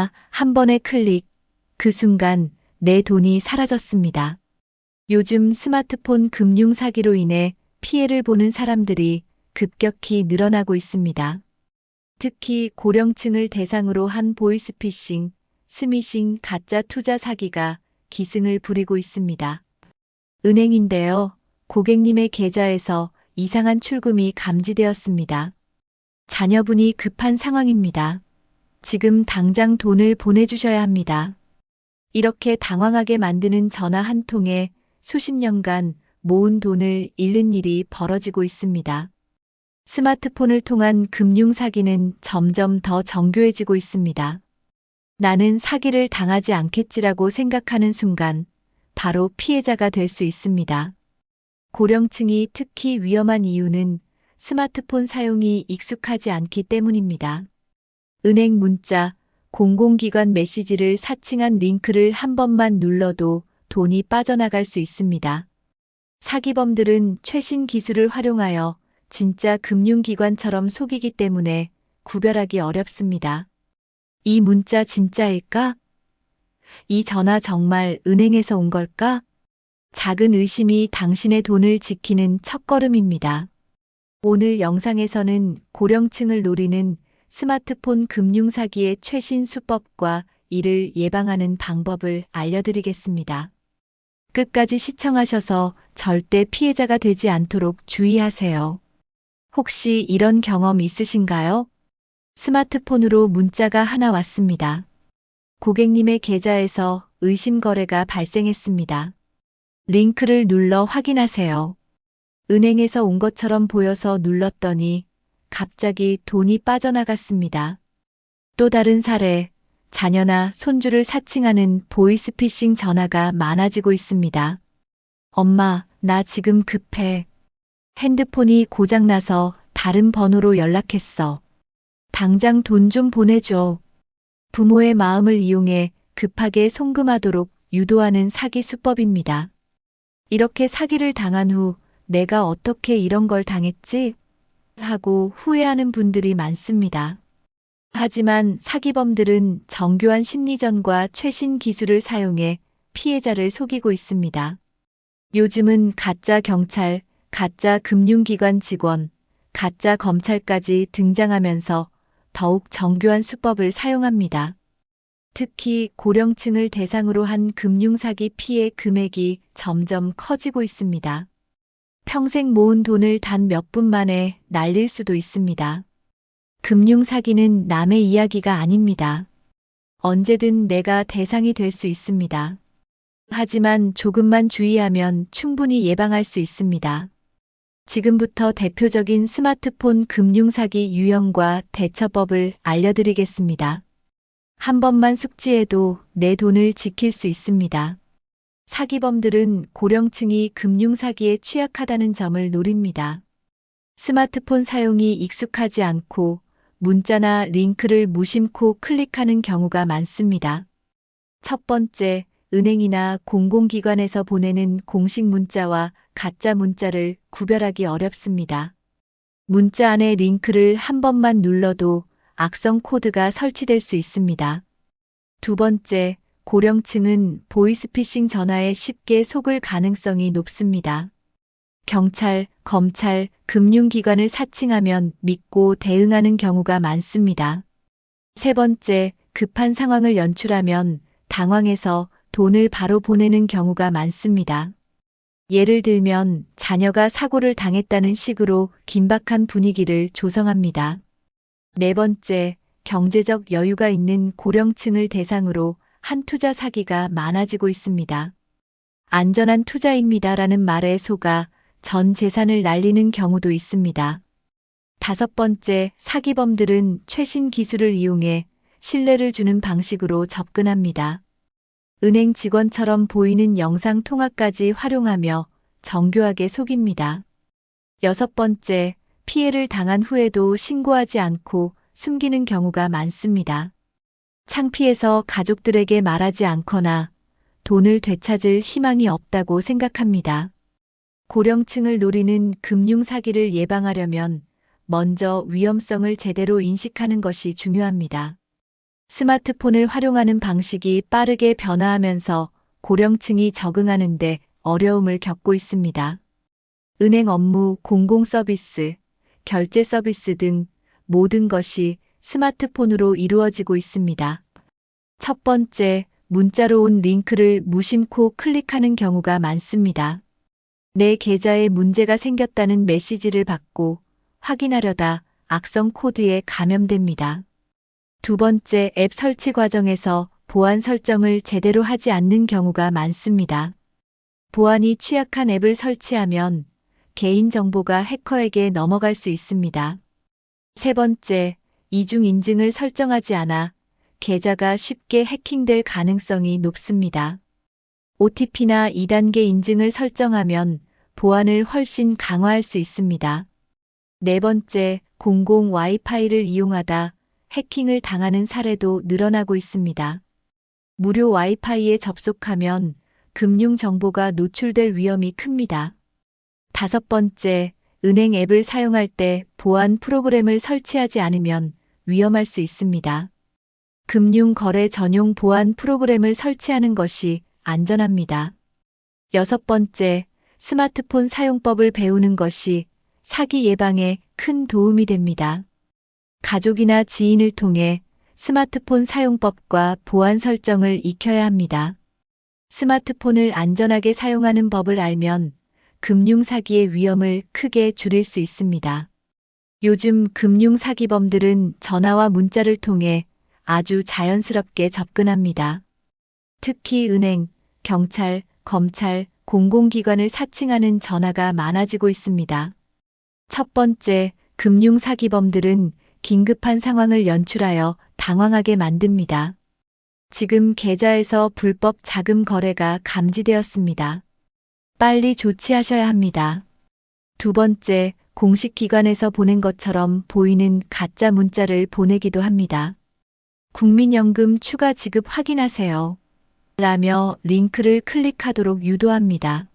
그러나 한 번의 클릭, 그 순간 내 돈이 사라졌습니다. 요즘 스마트폰 금융 사기로 인해 피해를 보는 사람들이 급격히 늘어나고 있습니다. 특히 고령층을 대상으로 한 보이스피싱, 스미싱 가짜 투자 사기가 기승을 부리고 있습니다. 은행인데요. 고객님의 계좌에서 이상한 출금이 감지되었습니다. 자녀분이 급한 상황입니다. 지금 당장 돈을 보내주셔야 합니다. 이렇게 당황하게 만드는 전화 한 통에 수십 년간 모은 돈을 잃는 일이 벌어지고 있습니다. 스마트폰을 통한 금융 사기는 점점 더 정교해지고 있습니다. 나는 사기를 당하지 않겠지라고 생각하는 순간 바로 피해자가 될 수 있습니다. 고령층이 특히 위험한 이유는 스마트폰 사용이 익숙하지 않기 때문입니다. 은행 문자, 공공기관 메시지를 사칭한 링크를 한 번만 눌러도 돈이 빠져나갈 수 있습니다. 사기범들은 최신 기술을 활용하여 진짜 금융기관처럼 속이기 때문에 구별하기 어렵습니다. 이 문자 진짜일까? 이 전화 정말 은행에서 온 걸까? 작은 의심이 당신의 돈을 지키는 첫걸음입니다. 오늘 영상에서는 고령층을 노리는 스마트폰 금융 사기의 최신 수법과 이를 예방하는 방법을 알려드리겠습니다. 끝까지 시청하셔서 절대 피해자가 되지 않도록 주의하세요. 혹시 이런 경험 있으신가요? 스마트폰으로 문자가 하나 왔습니다. 고객님의 계좌에서 의심 거래가 발생했습니다. 링크를 눌러 확인하세요. 은행에서 온 것처럼 보여서 눌렀더니 갑자기 돈이 빠져나갔습니다. 또 다른 사례, 자녀나 손주를 사칭하는 보이스피싱 전화가 많아지고 있습니다. 엄마, 나 지금 급해. 핸드폰이 고장나서 다른 번호로 연락했어. 당장 돈 좀 보내줘. 부모의 마음을 이용해 급하게 송금하도록 유도하는 사기 수법입니다. 이렇게 사기를 당한 후 내가 어떻게 이런 걸 당했지? 하고 후회하는 분들이 많습니다. 하지만 사기범들은 정교한 심리전과 최신 기술을 사용해 피해자를 속이고 있습니다. 요즘은 가짜 경찰, 가짜 금융기관 직원, 가짜 검찰까지 등장하면서 더욱 정교한 수법을 사용합니다. 특히 고령층을 대상으로 한 금융사기 피해 금액이 점점 커지고 있습니다. 평생 모은 돈을 단 몇 분 만에 날릴 수도 있습니다. 금융사기는 남의 이야기가 아닙니다. 언제든 내가 대상이 될 수 있습니다. 하지만 조금만 주의하면 충분히 예방할 수 있습니다. 지금부터 대표적인 스마트폰 금융사기 유형과 대처법을 알려드리겠습니다. 한 번만 숙지해도 내 돈을 지킬 수 있습니다. 사기범들은 고령층이 금융사기에 취약하다는 점을 노립니다. 스마트폰 사용이 익숙하지 않고 문자나 링크를 무심코 클릭하는 경우가 많습니다. 첫 번째, 은행이나 공공기관에서 보내는 공식 문자와 가짜 문자를 구별하기 어렵습니다. 문자 안에 링크를 한 번만 눌러도 악성 코드가 설치될 수 있습니다. 두 번째, 고령층은 보이스피싱 전화에 쉽게 속을 가능성이 높습니다. 경찰, 검찰, 금융기관을 사칭하면 믿고 대응하는 경우가 많습니다. 세 번째, 급한 상황을 연출하면 당황해서 돈을 바로 보내는 경우가 많습니다. 예를 들면 자녀가 사고를 당했다는 식으로 긴박한 분위기를 조성합니다. 네 번째, 경제적 여유가 있는 고령층을 대상으로 한 투자 사기가 많아지고 있습니다. 안전한 투자입니다라는 말에 속아 전 재산을 날리는 경우도 있습니다. 다섯 번째, 사기범들은 최신 기술을 이용해 신뢰를 주는 방식으로 접근합니다. 은행 직원처럼 보이는 영상 통화까지 활용하며 정교하게 속입니다. 여섯 번째, 피해를 당한 후에도 신고하지 않고 숨기는 경우가 많습니다. 창피해서 가족들에게 말하지 않거나 돈을 되찾을 희망이 없다고 생각합니다. 고령층을 노리는 금융사기를 예방하려면 먼저 위험성을 제대로 인식하는 것이 중요합니다. 스마트폰을 활용하는 방식이 빠르게 변화하면서 고령층이 적응하는데 어려움을 겪고 있습니다. 은행 업무, 공공 서비스, 결제 서비스 등 모든 것이 스마트폰으로 이루어지고 있습니다. 첫 번째, 문자로 온 링크를 무심코 클릭하는 경우가 많습니다. 내 계좌에 문제가 생겼다는 메시지를 받고 확인하려다 악성 코드에 감염됩니다. 두 번째, 앱 설치 과정에서 보안 설정을 제대로 하지 않는 경우가 많습니다. 보안이 취약한 앱을 설치하면 개인정보가 해커에게 넘어갈 수 있습니다. 세 번째, 이중 인증을 설정하지 않아 계좌가 쉽게 해킹될 가능성이 높습니다. OTP나 2단계 인증을 설정하면 보안을 훨씬 강화할 수 있습니다. 네 번째, 공공 와이파이를 이용하다 해킹을 당하는 사례도 늘어나고 있습니다. 무료 와이파이에 접속하면 금융 정보가 노출될 위험이 큽니다. 다섯 번째, 은행 앱을 사용할 때 보안 프로그램을 설치하지 않으면 위험할 수 있습니다. 금융 거래 전용 보안 프로그램을 설치하는 것이 안전합니다. 여섯 번째, 스마트폰 사용법을 배우는 것이 사기 예방에 큰 도움이 됩니다. 가족이나 지인을 통해 스마트폰 사용법과 보안 설정을 익혀야 합니다. 스마트폰을 안전하게 사용하는 법을 알면 금융 사기의 위험을 크게 줄일 수 있습니다. 요즘 금융 사기범들은 전화와 문자를 통해 아주 자연스럽게 접근합니다. 특히 은행, 경찰, 검찰, 공공기관을 사칭하는 전화가 많아지고 있습니다. 첫 번째, 금융 사기범들은 긴급한 상황을 연출하여 당황하게 만듭니다. 지금 계좌에서 불법 자금 거래가 감지되었습니다. 빨리 조치하셔야 합니다. 두 번째, 공식 기관에서 보낸 것처럼 보이는 가짜 문자를 보내기도 합니다. 국민연금 추가 지급 확인하세요. 라며 링크를 클릭하도록 유도합니다.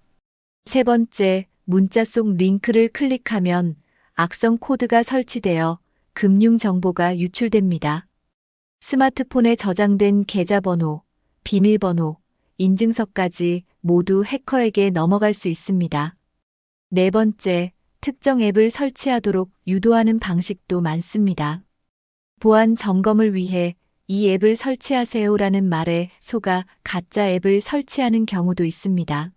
세 번째, 문자 속 링크를 클릭하면 악성 코드가 설치되어 금융 정보가 유출됩니다. 스마트폰에 저장된 계좌번호, 비밀번호, 인증서까지 모두 해커에게 넘어갈 수 있습니다. 네 번째, 특정 앱을 설치하도록 유도하는 방식도 많습니다. 보안 점검을 위해 이 앱을 설치하세요라는 말에 속아 가짜 앱을 설치하는 경우도 있습니다.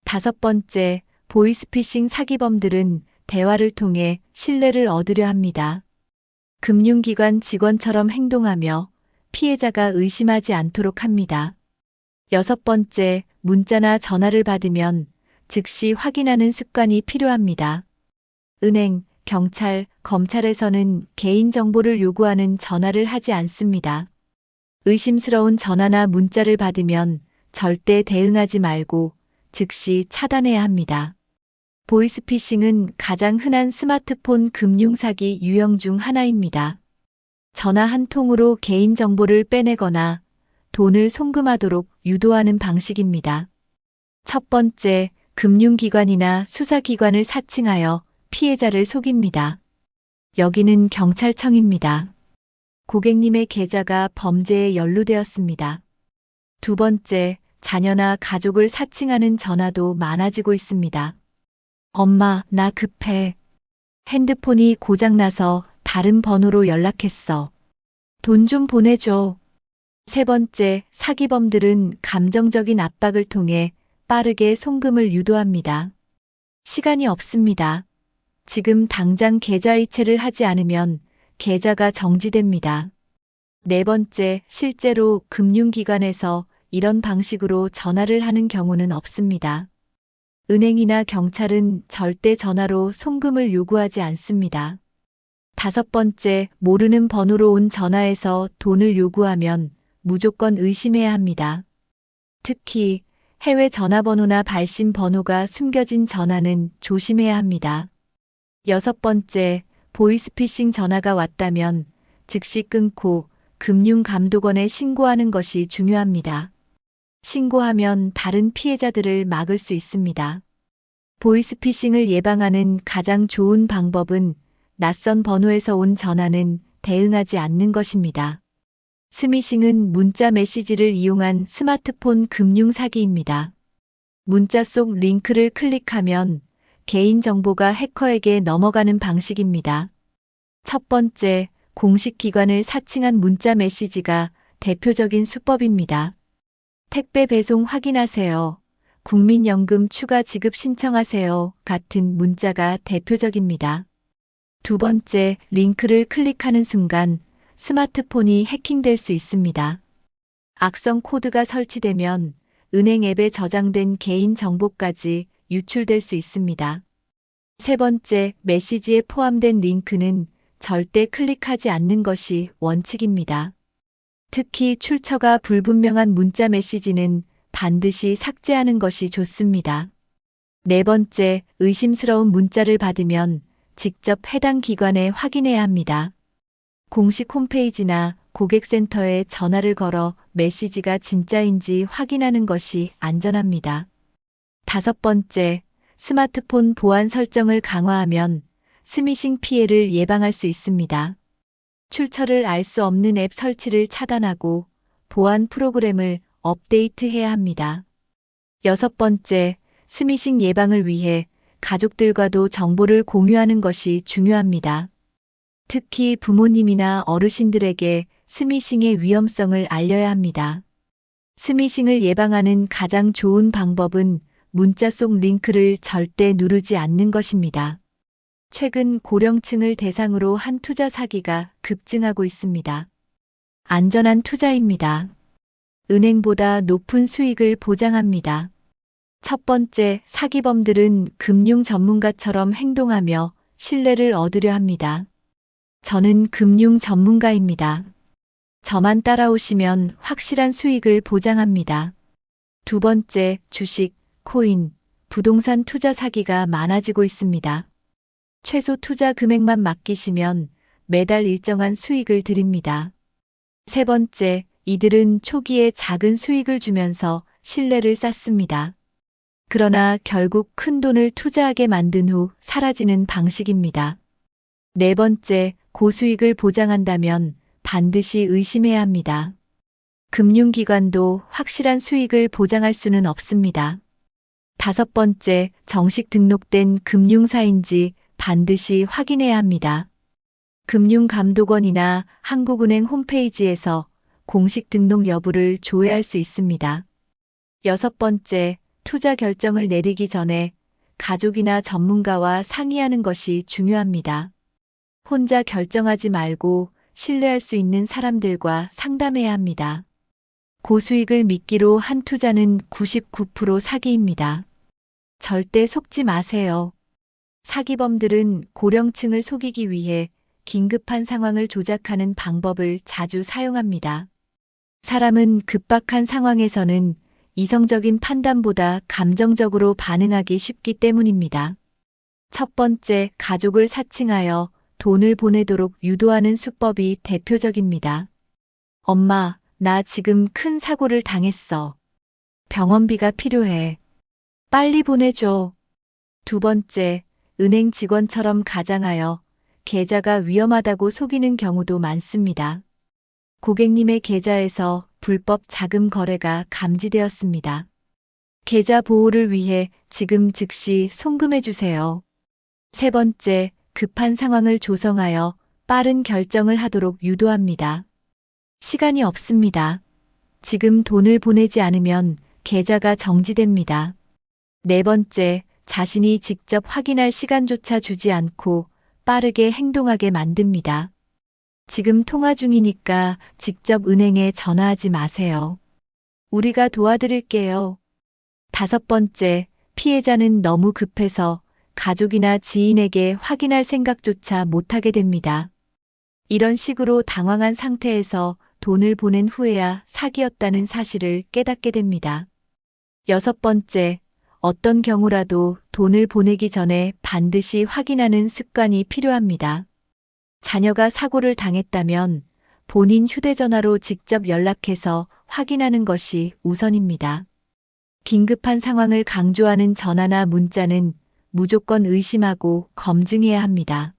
다섯 번째, 보이스피싱 사기범들은 대화를 통해 신뢰를 얻으려 합니다. 금융기관 직원처럼 행동하며 피해자가 의심하지 않도록 합니다. 여섯 번째, 문자나 전화를 받으면 즉시 확인하는 습관이 필요합니다. 은행, 경찰, 검찰에서는 개인정보를 요구하는 전화를 하지 않습니다. 의심스러운 전화나 문자를 받으면 절대 대응하지 말고 즉시 차단해야 합니다. 보이스피싱은 가장 흔한 스마트폰 금융사기 유형 중 하나입니다. 전화 한 통으로 개인정보를 빼내거나 돈을 송금하도록 유도하는 방식입니다. 첫 번째, 금융기관이나 수사기관을 사칭하여 피해자를 속입니다. 여기는 경찰청입니다. 고객님의 계좌가 범죄에 연루되었습니다. 두 번째, 자녀나 가족을 사칭하는 전화도 많아지고 있습니다. 엄마, 나 급해. 핸드폰이 고장나서 다른 번호로 연락했어. 돈 좀 보내줘. 세 번째, 사기범들은 감정적인 압박을 통해 빠르게 송금을 유도합니다. 시간이 없습니다. 지금 당장 계좌 이체를 하지 않으면 계좌가 정지됩니다. 네 번째, 실제로 금융기관에서 이런 방식으로 전화를 하는 경우는 없습니다. 은행이나 경찰은 절대 전화로 송금을 요구하지 않습니다. 다섯 번째, 모르는 번호로 온 전화에서 돈을 요구하면 무조건 의심해야 합니다. 특히 해외 전화번호나 발신 번호가 숨겨진 전화는 조심해야 합니다. 여섯 번째, 보이스피싱 전화가 왔다면 즉시 끊고 금융감독원에 신고하는 것이 중요합니다. 신고하면 다른 피해자들을 막을 수 있습니다. 보이스피싱을 예방하는 가장 좋은 방법은 낯선 번호에서 온 전화는 대응하지 않는 것입니다. 스미싱은 문자 메시지를 이용한 스마트폰 금융 사기입니다. 문자 속 링크를 클릭하면 개인정보가 해커에게 넘어가는 방식입니다. 첫 번째, 공식 기관을 사칭한 문자 메시지가 대표적인 수법입니다. 택배 배송 확인하세요. 국민연금 추가 지급 신청하세요. 같은 문자가 대표적입니다. 두 번째, 링크를 클릭하는 순간 스마트폰이 해킹될 수 있습니다. 악성 코드가 설치되면 은행 앱에 저장된 개인 정보까지 유출될 수 있습니다. 세 번째, 메시지에 포함된 링크는 절대 클릭하지 않는 것이 원칙입니다. 특히 출처가 불분명한 문자 메시지는 반드시 삭제하는 것이 좋습니다. 네 번째, 의심스러운 문자를 받으면 직접 해당 기관에 확인해야 합니다. 공식 홈페이지나 고객센터에 전화를 걸어 메시지가 진짜인지 확인하는 것이 안전합니다. 다섯 번째, 스마트폰 보안 설정을 강화하면 스미싱 피해를 예방할 수 있습니다. 출처를 알 수 없는 앱 설치를 차단하고 보안 프로그램을 업데이트해야 합니다. 여섯 번째, 스미싱 예방을 위해 가족들과도 정보를 공유하는 것이 중요합니다. 특히 부모님이나 어르신들에게 스미싱의 위험성을 알려야 합니다. 스미싱을 예방하는 가장 좋은 방법은 문자 속 링크를 절대 누르지 않는 것입니다. 최근 고령층을 대상으로 한 투자 사기가 급증하고 있습니다. 안전한 투자입니다. 은행보다 높은 수익을 보장합니다. 첫 번째, 사기범들은 금융 전문가처럼 행동하며 신뢰를 얻으려 합니다. 저는 금융 전문가입니다. 저만 따라오시면 확실한 수익을 보장합니다. 두 번째, 주식, 코인, 부동산 투자 사기가 많아지고 있습니다. 최소 투자 금액만 맡기시면 매달 일정한 수익을 드립니다. 세 번째, 이들은 초기에 작은 수익을 주면서 신뢰를 쌓습니다. 그러나 결국 큰 돈을 투자하게 만든 후 사라지는 방식입니다. 네 번째, 고수익을 보장한다면 반드시 의심해야 합니다. 금융기관도 확실한 수익을 보장할 수는 없습니다. 다섯 번째, 정식 등록된 금융사인지 반드시 확인해야 합니다. 금융감독원이나 한국은행 홈페이지에서 공식 등록 여부를 조회할 수 있습니다. 여섯 번째, 투자 결정을 내리기 전에 가족이나 전문가와 상의하는 것이 중요합니다. 혼자 결정하지 말고 신뢰할 수 있는 사람들과 상담해야 합니다. 고수익을 미끼로 한 투자는 99% 사기입니다. 절대 속지 마세요. 사기범들은 고령층을 속이기 위해 긴급한 상황을 조작하는 방법을 자주 사용합니다. 사람은 급박한 상황에서는 이성적인 판단보다 감정적으로 반응하기 쉽기 때문입니다. 첫 번째, 가족을 사칭하여 돈을 보내도록 유도하는 수법이 대표적입니다. 엄마, 나 지금 큰 사고를 당했어. 병원비가 필요해. 빨리 보내줘. 두 번째, 은행 직원처럼 가장하여 계좌가 위험하다고 속이는 경우도 많습니다. 고객님의 계좌에서 불법 자금 거래가 감지되었습니다. 계좌 보호를 위해 지금 즉시 송금해 주세요. 세 번째, 급한 상황을 조성하여 빠른 결정을 하도록 유도합니다. 시간이 없습니다. 지금 돈을 보내지 않으면 계좌가 정지됩니다. 네 번째, 자신이 직접 확인할 시간조차 주지 않고 빠르게 행동하게 만듭니다. 지금 통화 중이니까 직접 은행에 전화하지 마세요. 우리가 도와드릴게요. 다섯 번째, 피해자는 너무 급해서 가족이나 지인에게 확인할 생각조차 못하게 됩니다. 이런 식으로 당황한 상태에서 돈을 보낸 후에야 사기였다는 사실을 깨닫게 됩니다. 여섯 번째, 어떤 경우라도 돈을 보내기 전에 반드시 확인하는 습관이 필요합니다. 자녀가 사고를 당했다면 본인 휴대전화로 직접 연락해서 확인하는 것이 우선입니다. 긴급한 상황을 강조하는 전화나 문자는 무조건 의심하고 검증해야 합니다.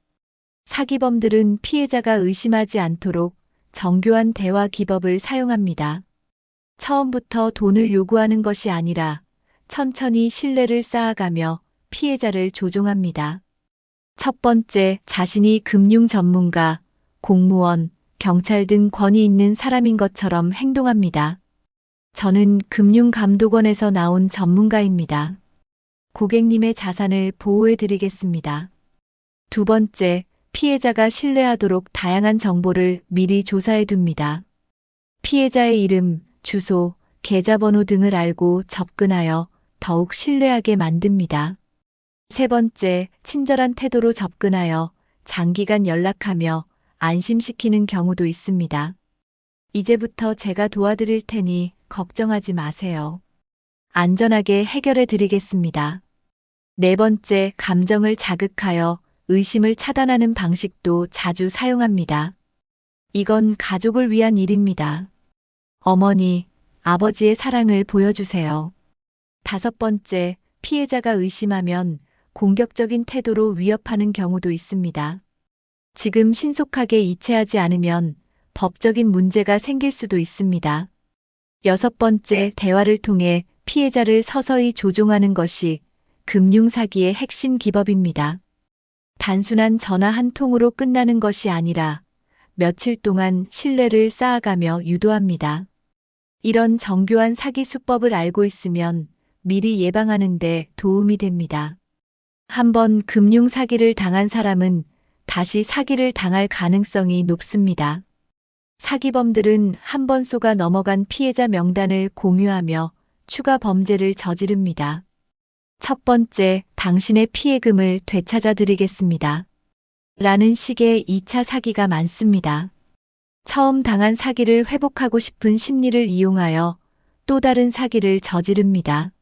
사기범들은 피해자가 의심하지 않도록 정교한 대화 기법을 사용합니다. 처음부터 돈을 요구하는 것이 아니라 천천히 신뢰를 쌓아가며 피해자를 조종합니다. 첫 번째, 자신이 금융 전문가, 공무원, 경찰 등 권위 있는 사람인 것처럼 행동합니다. 저는 금융감독원에서 나온 전문가입니다. 고객님의 자산을 보호해 드리겠습니다. 두 번째, 피해자가 신뢰하도록 다양한 정보를 미리 조사해 둡니다. 피해자의 이름, 주소, 계좌번호 등을 알고 접근하여 더욱 신뢰하게 만듭니다. 세 번째, 친절한 태도로 접근하여 장기간 연락하며 안심시키는 경우도 있습니다. 이제부터 제가 도와드릴 테니 걱정하지 마세요. 안전하게 해결해 드리겠습니다. 네 번째, 감정을 자극하여 의심을 차단하는 방식도 자주 사용합니다. 이건 가족을 위한 일입니다. 어머니, 아버지의 사랑을 보여주세요. 다섯 번째, 피해자가 의심하면 공격적인 태도로 위협하는 경우도 있습니다. 지금 신속하게 이체하지 않으면 법적인 문제가 생길 수도 있습니다. 여섯 번째, 대화를 통해 피해자를 서서히 조종하는 것이 금융사기의 핵심 기법입니다. 단순한 전화 한 통으로 끝나는 것이 아니라 며칠 동안 신뢰를 쌓아가며 유도합니다. 이런 정교한 사기 수법을 알고 있으면 미리 예방하는 데 도움이 됩니다. 한번 금융사기를 당한 사람은 다시 사기를 당할 가능성이 높습니다. 사기범들은 한 번 속아 넘어간 피해자 명단을 공유하며 추가 범죄를 저지릅니다. 첫 번째, 당신의 피해금을 되찾아 드리겠습니다. 라는 식의 2차 사기가 많습니다. 처음 당한 사기를 회복하고 싶은 심리를 이용하여 또 다른 사기를 저지릅니다.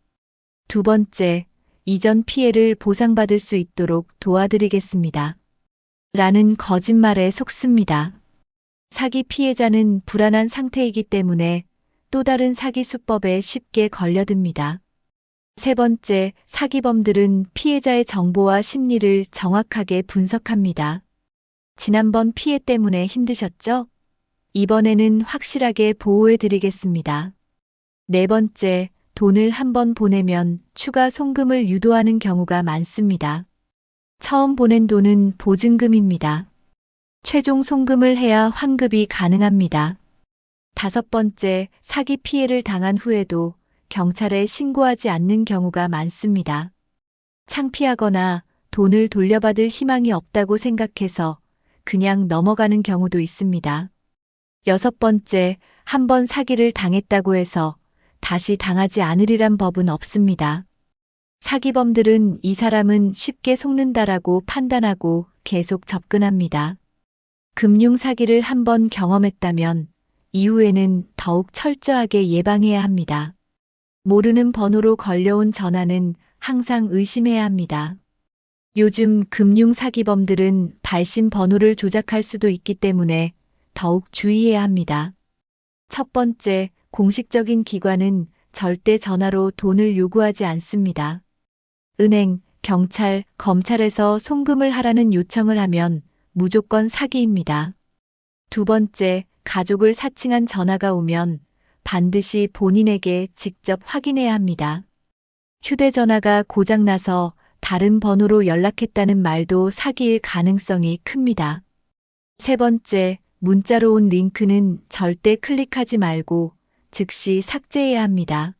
두 번째, 이전 피해를 보상받을 수 있도록 도와드리겠습니다. 라는 거짓말에 속습니다. 사기 피해자는 불안한 상태이기 때문에 또 다른 사기 수법에 쉽게 걸려듭니다. 세 번째, 사기범들은 피해자의 정보와 심리를 정확하게 분석합니다. 지난번 피해 때문에 힘드셨죠? 이번에는 확실하게 보호해 드리겠습니다. 네 번째, 돈을 한 번 보내면 추가 송금을 유도하는 경우가 많습니다. 처음 보낸 돈은 보증금입니다. 최종 송금을 해야 환급이 가능합니다. 다섯 번째, 사기 피해를 당한 후에도 경찰에 신고하지 않는 경우가 많습니다. 창피하거나 돈을 돌려받을 희망이 없다고 생각해서 그냥 넘어가는 경우도 있습니다. 여섯 번째, 한 번 사기를 당했다고 해서 다시 당하지 않으리란 법은 없습니다. 사기범들은 이 사람은 쉽게 속는다라고 판단하고 계속 접근합니다. 금융 사기를 한 번 경험했다면 이후에는 더욱 철저하게 예방해야 합니다. 모르는 번호로 걸려온 전화는 항상 의심해야 합니다. 요즘 금융 사기범들은 발신 번호를 조작할 수도 있기 때문에 더욱 주의해야 합니다. 첫 번째, 공식적인 기관은 절대 전화로 돈을 요구하지 않습니다. 은행, 경찰, 검찰에서 송금을 하라는 요청을 하면 무조건 사기입니다. 두 번째, 가족을 사칭한 전화가 오면 반드시 본인에게 직접 확인해야 합니다. 휴대전화가 고장나서 다른 번호로 연락했다는 말도 사기일 가능성이 큽니다. 세 번째, 문자로 온 링크는 절대 클릭하지 말고 즉시 삭제해야 합니다.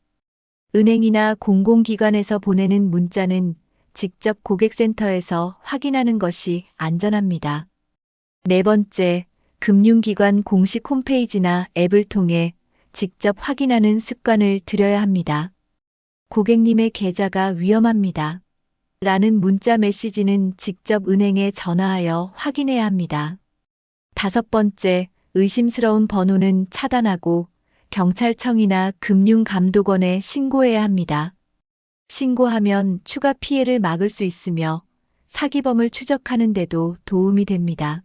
은행이나 공공기관에서 보내는 문자는 직접 고객센터에서 확인하는 것이 안전합니다. 네 번째, 금융기관 공식 홈페이지나 앱을 통해 직접 확인하는 습관을 들여야 합니다. 고객님의 계좌가 위험합니다. 라는 문자 메시지는 직접 은행에 전화하여 확인해야 합니다. 다섯 번째, 의심스러운 번호는 차단하고 경찰청이나 금융감독원에 신고해야 합니다. 신고하면 추가 피해를 막을 수 있으며 사기범을 추적하는 데도 도움이 됩니다.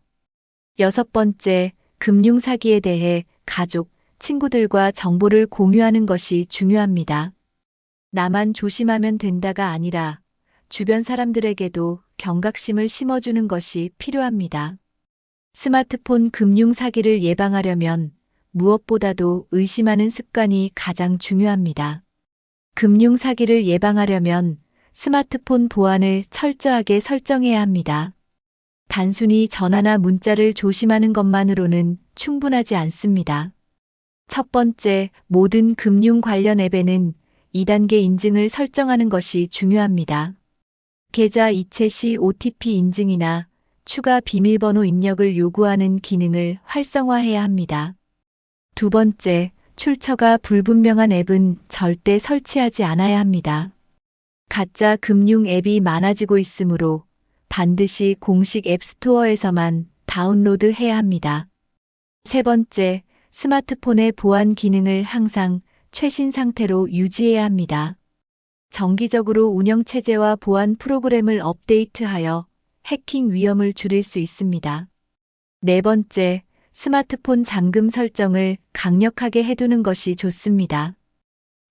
여섯 번째, 금융사기에 대해 가족, 친구들과 정보를 공유하는 것이 중요합니다. 나만 조심하면 된다가 아니라 주변 사람들에게도 경각심을 심어주는 것이 필요합니다. 스마트폰 금융 사기를 예방하려면 무엇보다도 의심하는 습관이 가장 중요합니다. 금융 사기를 예방하려면 스마트폰 보안을 철저하게 설정해야 합니다. 단순히 전화나 문자를 조심하는 것만으로는 충분하지 않습니다. 첫 번째, 모든 금융 관련 앱에는 2단계 인증을 설정하는 것이 중요합니다. 계좌 이체 시 OTP 인증이나 추가 비밀번호 입력을 요구하는 기능을 활성화해야 합니다. 두 번째, 출처가 불분명한 앱은 절대 설치하지 않아야 합니다. 가짜 금융 앱이 많아지고 있으므로 반드시 공식 앱스토어에서만 다운로드해야 합니다. 세 번째, 스마트폰의 보안 기능을 항상 최신 상태로 유지해야 합니다. 정기적으로 운영체제와 보안 프로그램을 업데이트하여 해킹 위험을 줄일 수 있습니다. 네 번째, 스마트폰 잠금 설정을 강력하게 해두는 것이 좋습니다.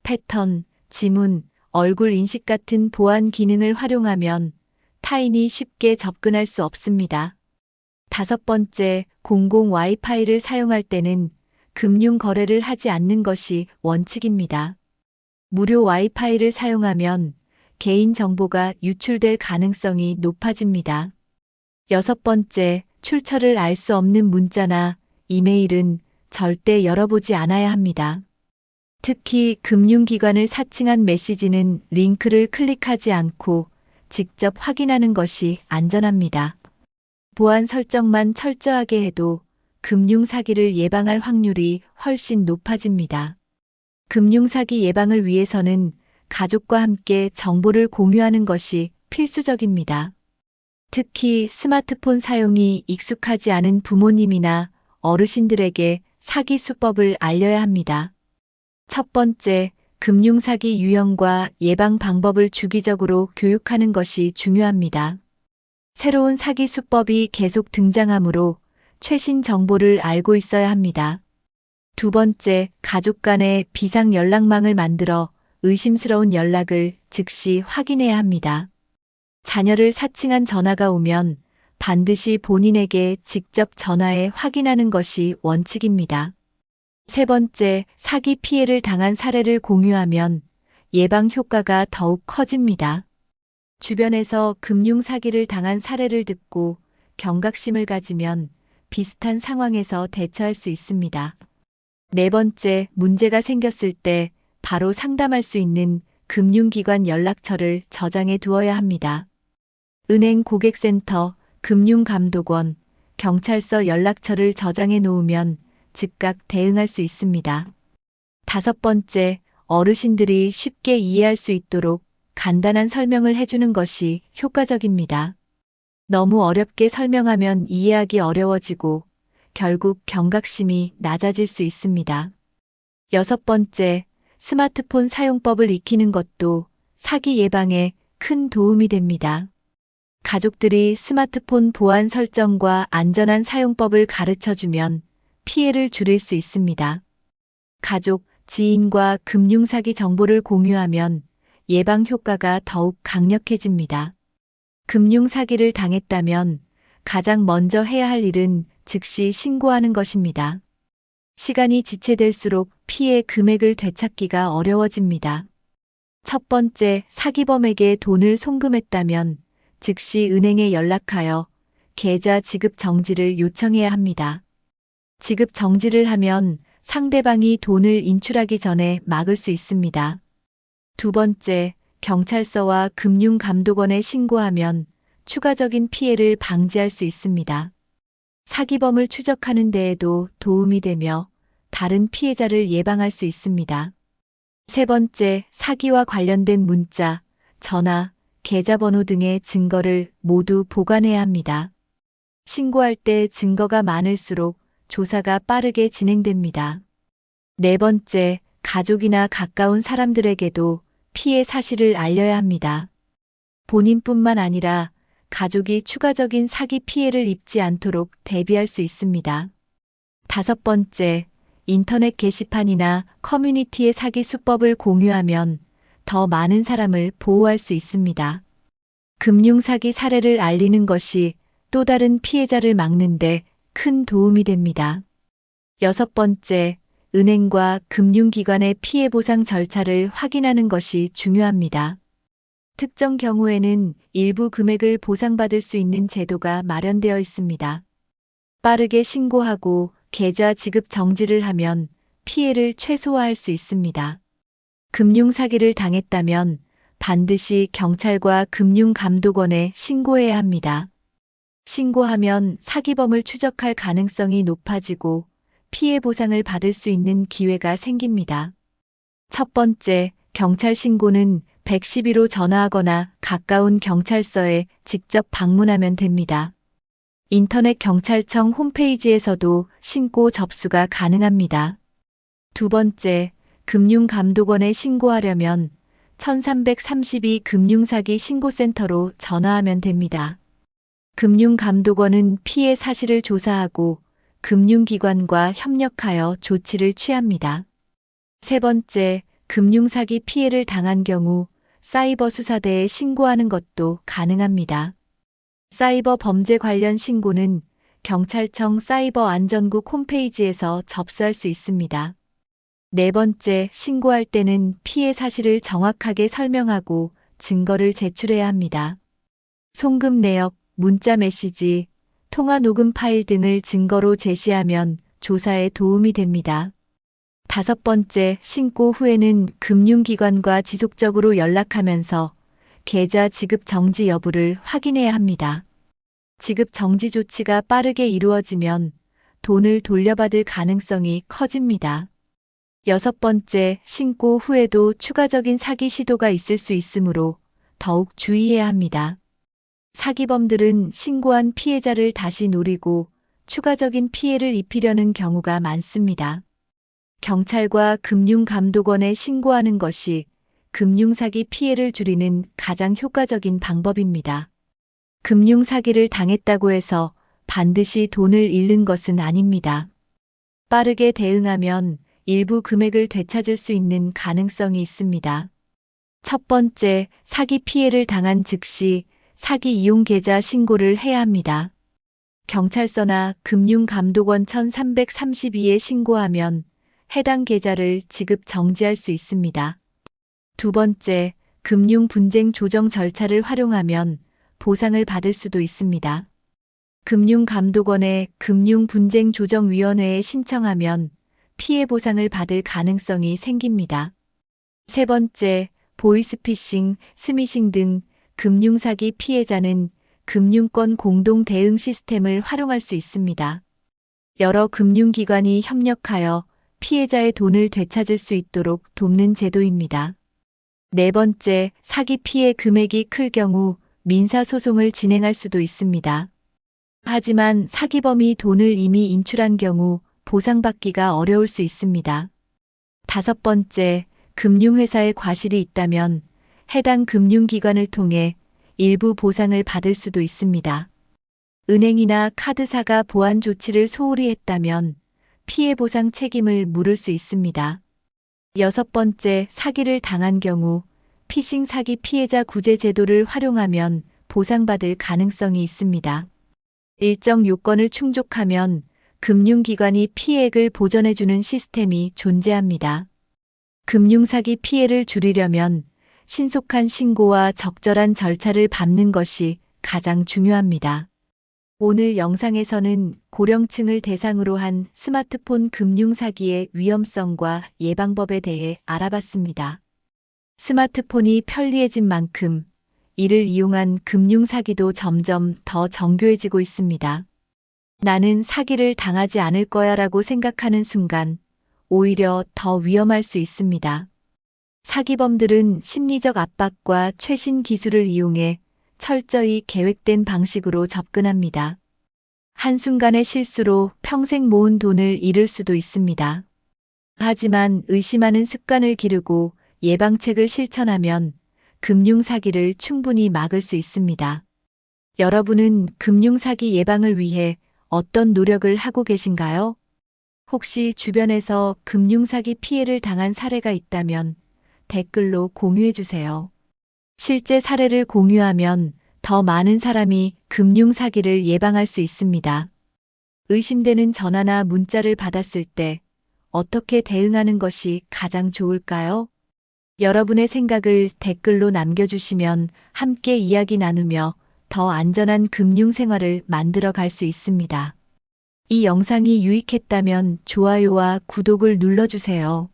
패턴, 지문, 얼굴 인식 같은 보안 기능을 활용하면 타인이 쉽게 접근할 수 없습니다. 다섯 번째, 공공 와이파이를 사용할 때는 금융 거래를 하지 않는 것이 원칙입니다. 무료 와이파이를 사용하면 개인 정보가 유출될 가능성이 높아집니다. 여섯 번째, 출처를 알 수 없는 문자나 이메일은 절대 열어보지 않아야 합니다. 특히 금융기관을 사칭한 메시지는 링크를 클릭하지 않고 직접 확인하는 것이 안전합니다. 보안 설정만 철저하게 해도 금융 사기를 예방할 확률이 훨씬 높아집니다. 금융 사기 예방을 위해서는 가족과 함께 정보를 공유하는 것이 필수적입니다. 특히 스마트폰 사용이 익숙하지 않은 부모님이나 어르신들에게 사기 수법을 알려야 합니다. 첫 번째, 금융 사기 유형과 예방 방법을 주기적으로 교육하는 것이 중요합니다. 새로운 사기 수법이 계속 등장하므로 최신 정보를 알고 있어야 합니다. 두 번째, 가족 간의 비상 연락망을 만들어 의심스러운 연락을 즉시 확인해야 합니다. 자녀를 사칭한 전화가 오면 반드시 본인에게 직접 전화해 확인하는 것이 원칙입니다. 세 번째, 사기 피해를 당한 사례를 공유하면 예방 효과가 더욱 커집니다. 주변에서 금융 사기를 당한 사례를 듣고 경각심을 가지면 비슷한 상황에서 대처할 수 있습니다. 네 번째, 문제가 생겼을 때 바로 상담할 수 있는 금융기관 연락처를 저장해 두어야 합니다. 은행 고객센터, 금융감독원, 경찰서 연락처를 저장해 놓으면 즉각 대응할 수 있습니다. 다섯 번째, 어르신들이 쉽게 이해할 수 있도록 간단한 설명을 해주는 것이 효과적입니다. 너무 어렵게 설명하면 이해하기 어려워지고 결국 경각심이 낮아질 수 있습니다. 여섯 번째, 스마트폰 사용법을 익히는 것도 사기 예방에 큰 도움이 됩니다. 가족들이 스마트폰 보안 설정과 안전한 사용법을 가르쳐주면 피해를 줄일 수 있습니다. 가족, 지인과 금융사기 정보를 공유하면 예방 효과가 더욱 강력해집니다. 금융사기를 당했다면 가장 먼저 해야 할 일은 즉시 신고하는 것입니다. 시간이 지체될수록 피해 금액을 되찾기가 어려워집니다. 첫 번째, 사기범에게 돈을 송금했다면 즉시 은행에 연락하여 계좌 지급 정지를 요청해야 합니다. 지급 정지를 하면 상대방이 돈을 인출하기 전에 막을 수 있습니다. 두 번째, 경찰서와 금융감독원에 신고하면 추가적인 피해를 방지할 수 있습니다. 사기범을 추적하는 데에도 도움이 되며 다른 피해자를 예방할 수 있습니다. 세 번째, 사기와 관련된 문자, 전화, 계좌번호 등의 증거를 모두 보관해야 합니다. 신고할 때 증거가 많을수록 조사가 빠르게 진행됩니다. 네 번째, 가족이나 가까운 사람들에게도 피해 사실을 알려야 합니다. 본인뿐만 아니라 가족이 추가적인 사기 피해를 입지 않도록 대비할 수 있습니다. 다섯 번째, 인터넷 게시판이나 커뮤니티의 사기 수법을 공유하면 더 많은 사람을 보호할 수 있습니다. 금융사기 사례를 알리는 것이 또 다른 피해자를 막는 데 큰 도움이 됩니다. 여섯 번째, 은행과 금융기관의 피해 보상 절차를 확인하는 것이 중요합니다. 특정 경우에는 일부 금액을 보상받을 수 있는 제도가 마련되어 있습니다. 빠르게 신고하고 계좌 지급 정지를 하면 피해를 최소화할 수 있습니다. 금융 사기를 당했다면 반드시 경찰과 금융감독원에 신고해야 합니다. 신고하면 사기범을 추적할 가능성이 높아지고 피해 보상을 받을 수 있는 기회가 생깁니다. 첫 번째, 경찰 신고는 112로 전화하거나 가까운 경찰서에 직접 방문하면 됩니다. 인터넷 경찰청 홈페이지에서도 신고 접수가 가능합니다. 두 번째, 금융감독원에 신고하려면 1332 금융사기 신고센터로 전화하면 됩니다. 금융감독원은 피해 사실을 조사하고 금융기관과 협력하여 조치를 취합니다. 세 번째, 금융사기 피해를 당한 경우 사이버 수사대에 신고하는 것도 가능합니다. 사이버 범죄 관련 신고는 경찰청 사이버 안전국 홈페이지에서 접수할 수 있습니다. 네 번째, 신고할 때는 피해 사실을 정확하게 설명하고 증거를 제출해야 합니다. 송금 내역, 문자 메시지, 통화 녹음 파일 등을 증거로 제시하면 조사에 도움이 됩니다. 다섯 번째, 신고 후에는 금융기관과 지속적으로 연락하면서 계좌 지급 정지 여부를 확인해야 합니다. 지급 정지 조치가 빠르게 이루어지면 돈을 돌려받을 가능성이 커집니다. 여섯 번째, 신고 후에도 추가적인 사기 시도가 있을 수 있으므로 더욱 주의해야 합니다. 사기범들은 신고한 피해자를 다시 노리고 추가적인 피해를 입히려는 경우가 많습니다. 경찰과 금융감독원에 신고하는 것이 금융사기 피해를 줄이는 가장 효과적인 방법입니다. 금융사기를 당했다고 해서 반드시 돈을 잃는 것은 아닙니다. 빠르게 대응하면 일부 금액을 되찾을 수 있는 가능성이 있습니다. 첫 번째, 사기 피해를 당한 즉시 사기 이용 계좌 신고를 해야 합니다. 경찰서나 금융감독원 1332에 신고하면 해당 계좌를 지급 정지할 수 있습니다. 두 번째, 금융 분쟁 조정 절차를 활용하면 보상을 받을 수도 있습니다. 금융감독원의 금융분쟁조정위원회에 신청하면 피해 보상을 받을 가능성이 생깁니다. 세 번째, 보이스피싱, 스미싱 등 금융사기 피해자는 금융권 공동 대응 시스템을 활용할 수 있습니다. 여러 금융기관이 협력하여 피해자의 돈을 되찾을 수 있도록 돕는 제도입니다. 네 번째, 사기 피해 금액이 클 경우 민사소송을 진행할 수도 있습니다. 하지만 사기범이 돈을 이미 인출한 경우 보상받기가 어려울 수 있습니다. 다섯 번째, 금융회사에 과실이 있다면 해당 금융기관을 통해 일부 보상을 받을 수도 있습니다. 은행이나 카드사가 보안 조치를 소홀히 했다면 피해 보상 책임을 물을 수 있습니다. 여섯 번째, 사기를 당한 경우 피싱 사기 피해자 구제 제도를 활용하면 보상받을 가능성이 있습니다. 일정 요건을 충족하면 금융기관이 피해액을 보전해주는 시스템이 존재합니다. 금융사기 피해를 줄이려면 신속한 신고와 적절한 절차를 밟는 것이 가장 중요합니다. 오늘 영상에서는 고령층을 대상으로 한 스마트폰 금융사기의 위험성과 예방법에 대해 알아봤습니다. 스마트폰이 편리해진 만큼 이를 이용한 금융사기도 점점 더 정교해지고 있습니다. 나는 사기를 당하지 않을 거야라고 생각하는 순간 오히려 더 위험할 수 있습니다. 사기범들은 심리적 압박과 최신 기술을 이용해 철저히 계획된 방식으로 접근합니다. 한순간의 실수로 평생 모은 돈을 잃을 수도 있습니다. 하지만 의심하는 습관을 기르고 예방책을 실천하면 금융사기를 충분히 막을 수 있습니다. 여러분은 금융사기 예방을 위해 어떤 노력을 하고 계신가요? 혹시 주변에서 금융사기 피해를 당한 사례가 있다면 댓글로 공유해 주세요. 실제 사례를 공유하면 더 많은 사람이 금융사기를 예방할 수 있습니다. 의심되는 전화나 문자를 받았을 때 어떻게 대응하는 것이 가장 좋을까요? 여러분의 생각을 댓글로 남겨주시면 함께 이야기 나누며 더 안전한 금융 생활을 만들어 갈 수 있습니다. 이 영상이 유익했다면 좋아요와 구독을 눌러주세요.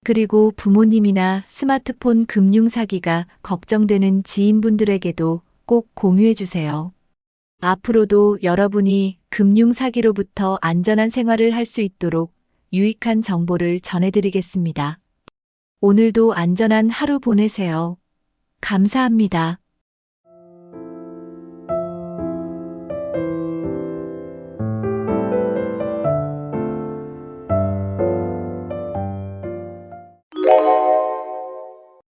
그리고 부모님이나 스마트폰 금융 사기가 걱정되는 지인분들에게도 꼭 공유해주세요. 앞으로도 여러분이 금융 사기로부터 안전한 생활을 할 수 있도록 유익한 정보를 전해드리겠습니다. 오늘도 안전한 하루 보내세요. 감사합니다.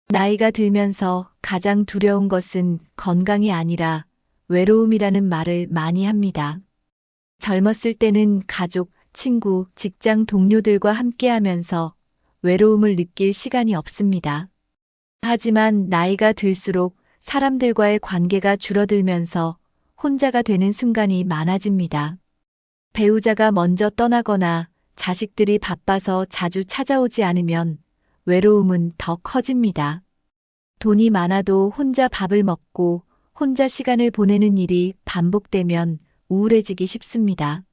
나이가 들면서 가장 두려운 것은 건강이 아니라 외로움이라는 말을 많이 합니다. 젊었을 때는 가족, 친구, 직장 동료들과 함께하면서 외로움을 느낄 시간이 없습니다. 하지만 나이가 들수록 사람들과의 관계가 줄어들면서 혼자가 되는 순간이 많아집니다. 배우자가 먼저 떠나거나 자식들이 바빠서 자주 찾아오지 않으면 외로움은 더 커집니다. 돈이 많아도 혼자 밥을 먹고 혼자 시간을 보내는 일이 반복되면 우울해지기 쉽습니다.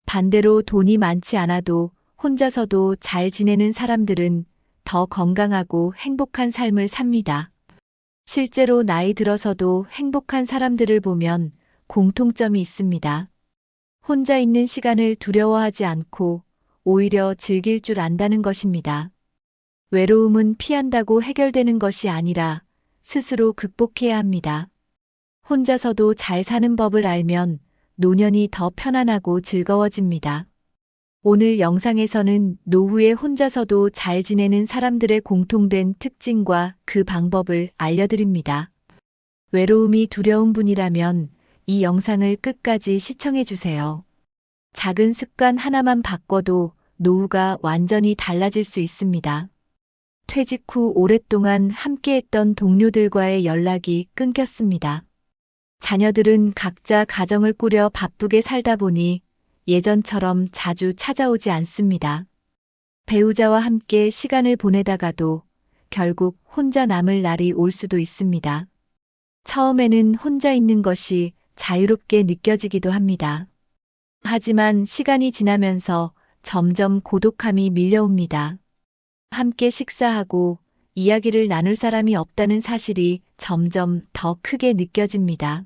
반대로 돈이 많지 않아도 혼자서도 잘 지내는 사람들은 더 건강하고 행복한 삶을 삽니다. 실제로 나이 들어서도 행복한 사람들을 보면 공통점이 있습니다. 혼자 있는 시간을 두려워하지 않고 오히려 즐길 줄 안다는 것입니다. 외로움은 피한다고 해결되는 것이 아니라 스스로 극복해야 합니다. 혼자서도 잘 사는 법을 알면 노년이 더 편안하고 즐거워집니다. 오늘 영상에서는 노후에 혼자서도 잘 지내는 사람들의 공통된 특징과 그 방법을 알려드립니다. 외로움이 두려운 분이라면 이 영상을 끝까지 시청해 주세요. 작은 습관 하나만 바꿔도 노후가 완전히 달라질 수 있습니다. 퇴직 후 오랫동안 함께했던 동료들과의 연락이 끊겼습니다. 자녀들은 각자 가정을 꾸려 바쁘게 살다 보니 예전처럼 자주 찾아오지 않습니다. 배우자와 함께 시간을 보내다가도 결국 혼자 남을 날이 올 수도 있습니다. 처음에는 혼자 있는 것이 자유롭게 느껴지기도 합니다. 하지만 시간이 지나면서 점점 고독함이 밀려옵니다. 함께 식사하고 이야기를 나눌 사람이 없다는 사실이 점점 더 크게 느껴집니다.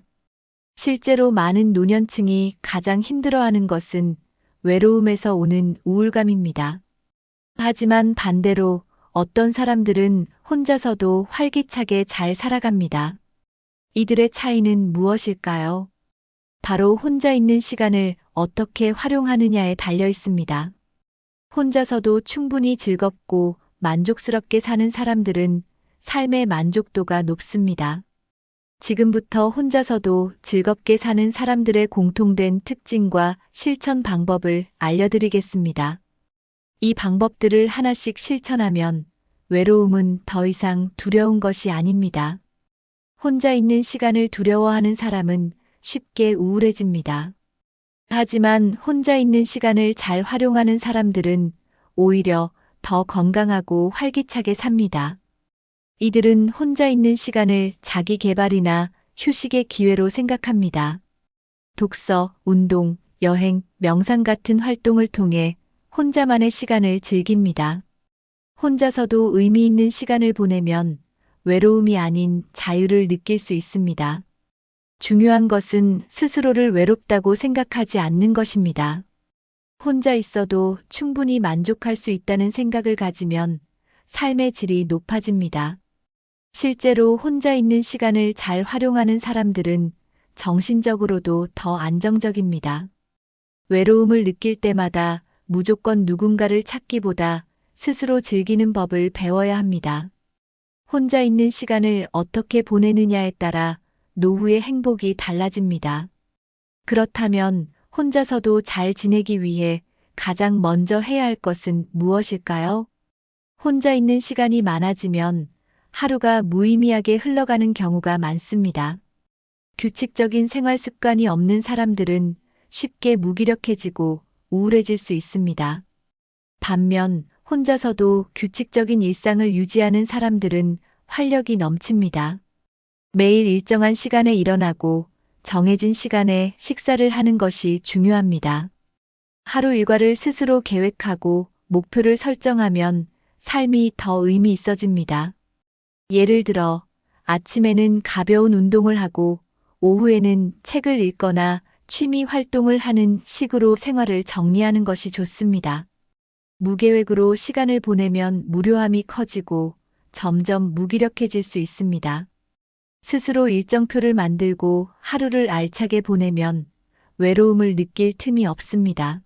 실제로 많은 노년층이 가장 힘들어하는 것은 외로움에서 오는 우울감입니다. 하지만 반대로 어떤 사람들은 혼자서도 활기차게 잘 살아갑니다. 이들의 차이는 무엇일까요? 바로 혼자 있는 시간을 어떻게 활용하느냐에 달려 있습니다. 혼자서도 충분히 즐겁고 만족스럽게 사는 사람들은 삶의 만족도가 높습니다. 지금부터 혼자서도 즐겁게 사는 사람들의 공통된 특징과 실천 방법을 알려드리겠습니다. 이 방법들을 하나씩 실천하면 외로움은 더 이상 두려운 것이 아닙니다. 혼자 있는 시간을 두려워하는 사람은 쉽게 우울해집니다. 하지만 혼자 있는 시간을 잘 활용하는 사람들은 오히려 더 건강하고 활기차게 삽니다. 이들은 혼자 있는 시간을 자기 개발이나 휴식의 기회로 생각합니다. 독서, 운동, 여행, 명상 같은 활동을 통해 혼자만의 시간을 즐깁니다. 혼자서도 의미 있는 시간을 보내면 외로움이 아닌 자유를 느낄 수 있습니다. 중요한 것은 스스로를 외롭다고 생각하지 않는 것입니다. 혼자 있어도 충분히 만족할 수 있다는 생각을 가지면 삶의 질이 높아집니다. 실제로 혼자 있는 시간을 잘 활용하는 사람들은 정신적으로도 더 안정적입니다. 외로움을 느낄 때마다 무조건 누군가를 찾기보다 스스로 즐기는 법을 배워야 합니다. 혼자 있는 시간을 어떻게 보내느냐에 따라 노후의 행복이 달라집니다. 그렇다면 혼자서도 잘 지내기 위해 가장 먼저 해야 할 것은 무엇일까요? 혼자 있는 시간이 많아지면 하루가 무의미하게 흘러가는 경우가 많습니다. 규칙적인 생활 습관이 없는 사람들은 쉽게 무기력해지고 우울해질 수 있습니다. 반면 혼자서도 규칙적인 일상을 유지하는 사람들은 활력이 넘칩니다. 매일 일정한 시간에 일어나고 정해진 시간에 식사를 하는 것이 중요합니다. 하루 일과를 스스로 계획하고 목표를 설정하면 삶이 더 의미 있어집니다. 예를 들어 아침에는 가벼운 운동을 하고 오후에는 책을 읽거나 취미 활동을 하는 식으로 생활을 정리하는 것이 좋습니다. 무계획으로 시간을 보내면 무료함이 커지고 점점 무기력해질 수 있습니다. 스스로 일정표를 만들고 하루를 알차게 보내면 외로움을 느낄 틈이 없습니다.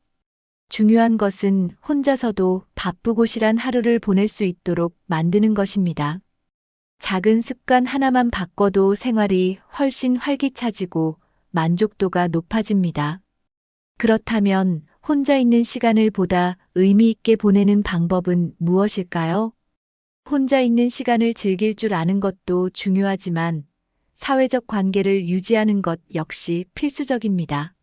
중요한 것은 혼자서도 바쁘고실한 하루를 보낼 수 있도록 만드는 것입니다. 작은 습관 하나만 바꿔도 생활이 훨씬 활기차지고 만족도가 높아집니다. 그렇다면 혼자 있는 시간을 보다 의미 있게 보내는 방법은 무엇일까요? 혼자 있는 시간을 즐길 줄 아는 것도 중요하지만 사회적 관계를 유지하는 것 역시 필수적입니다.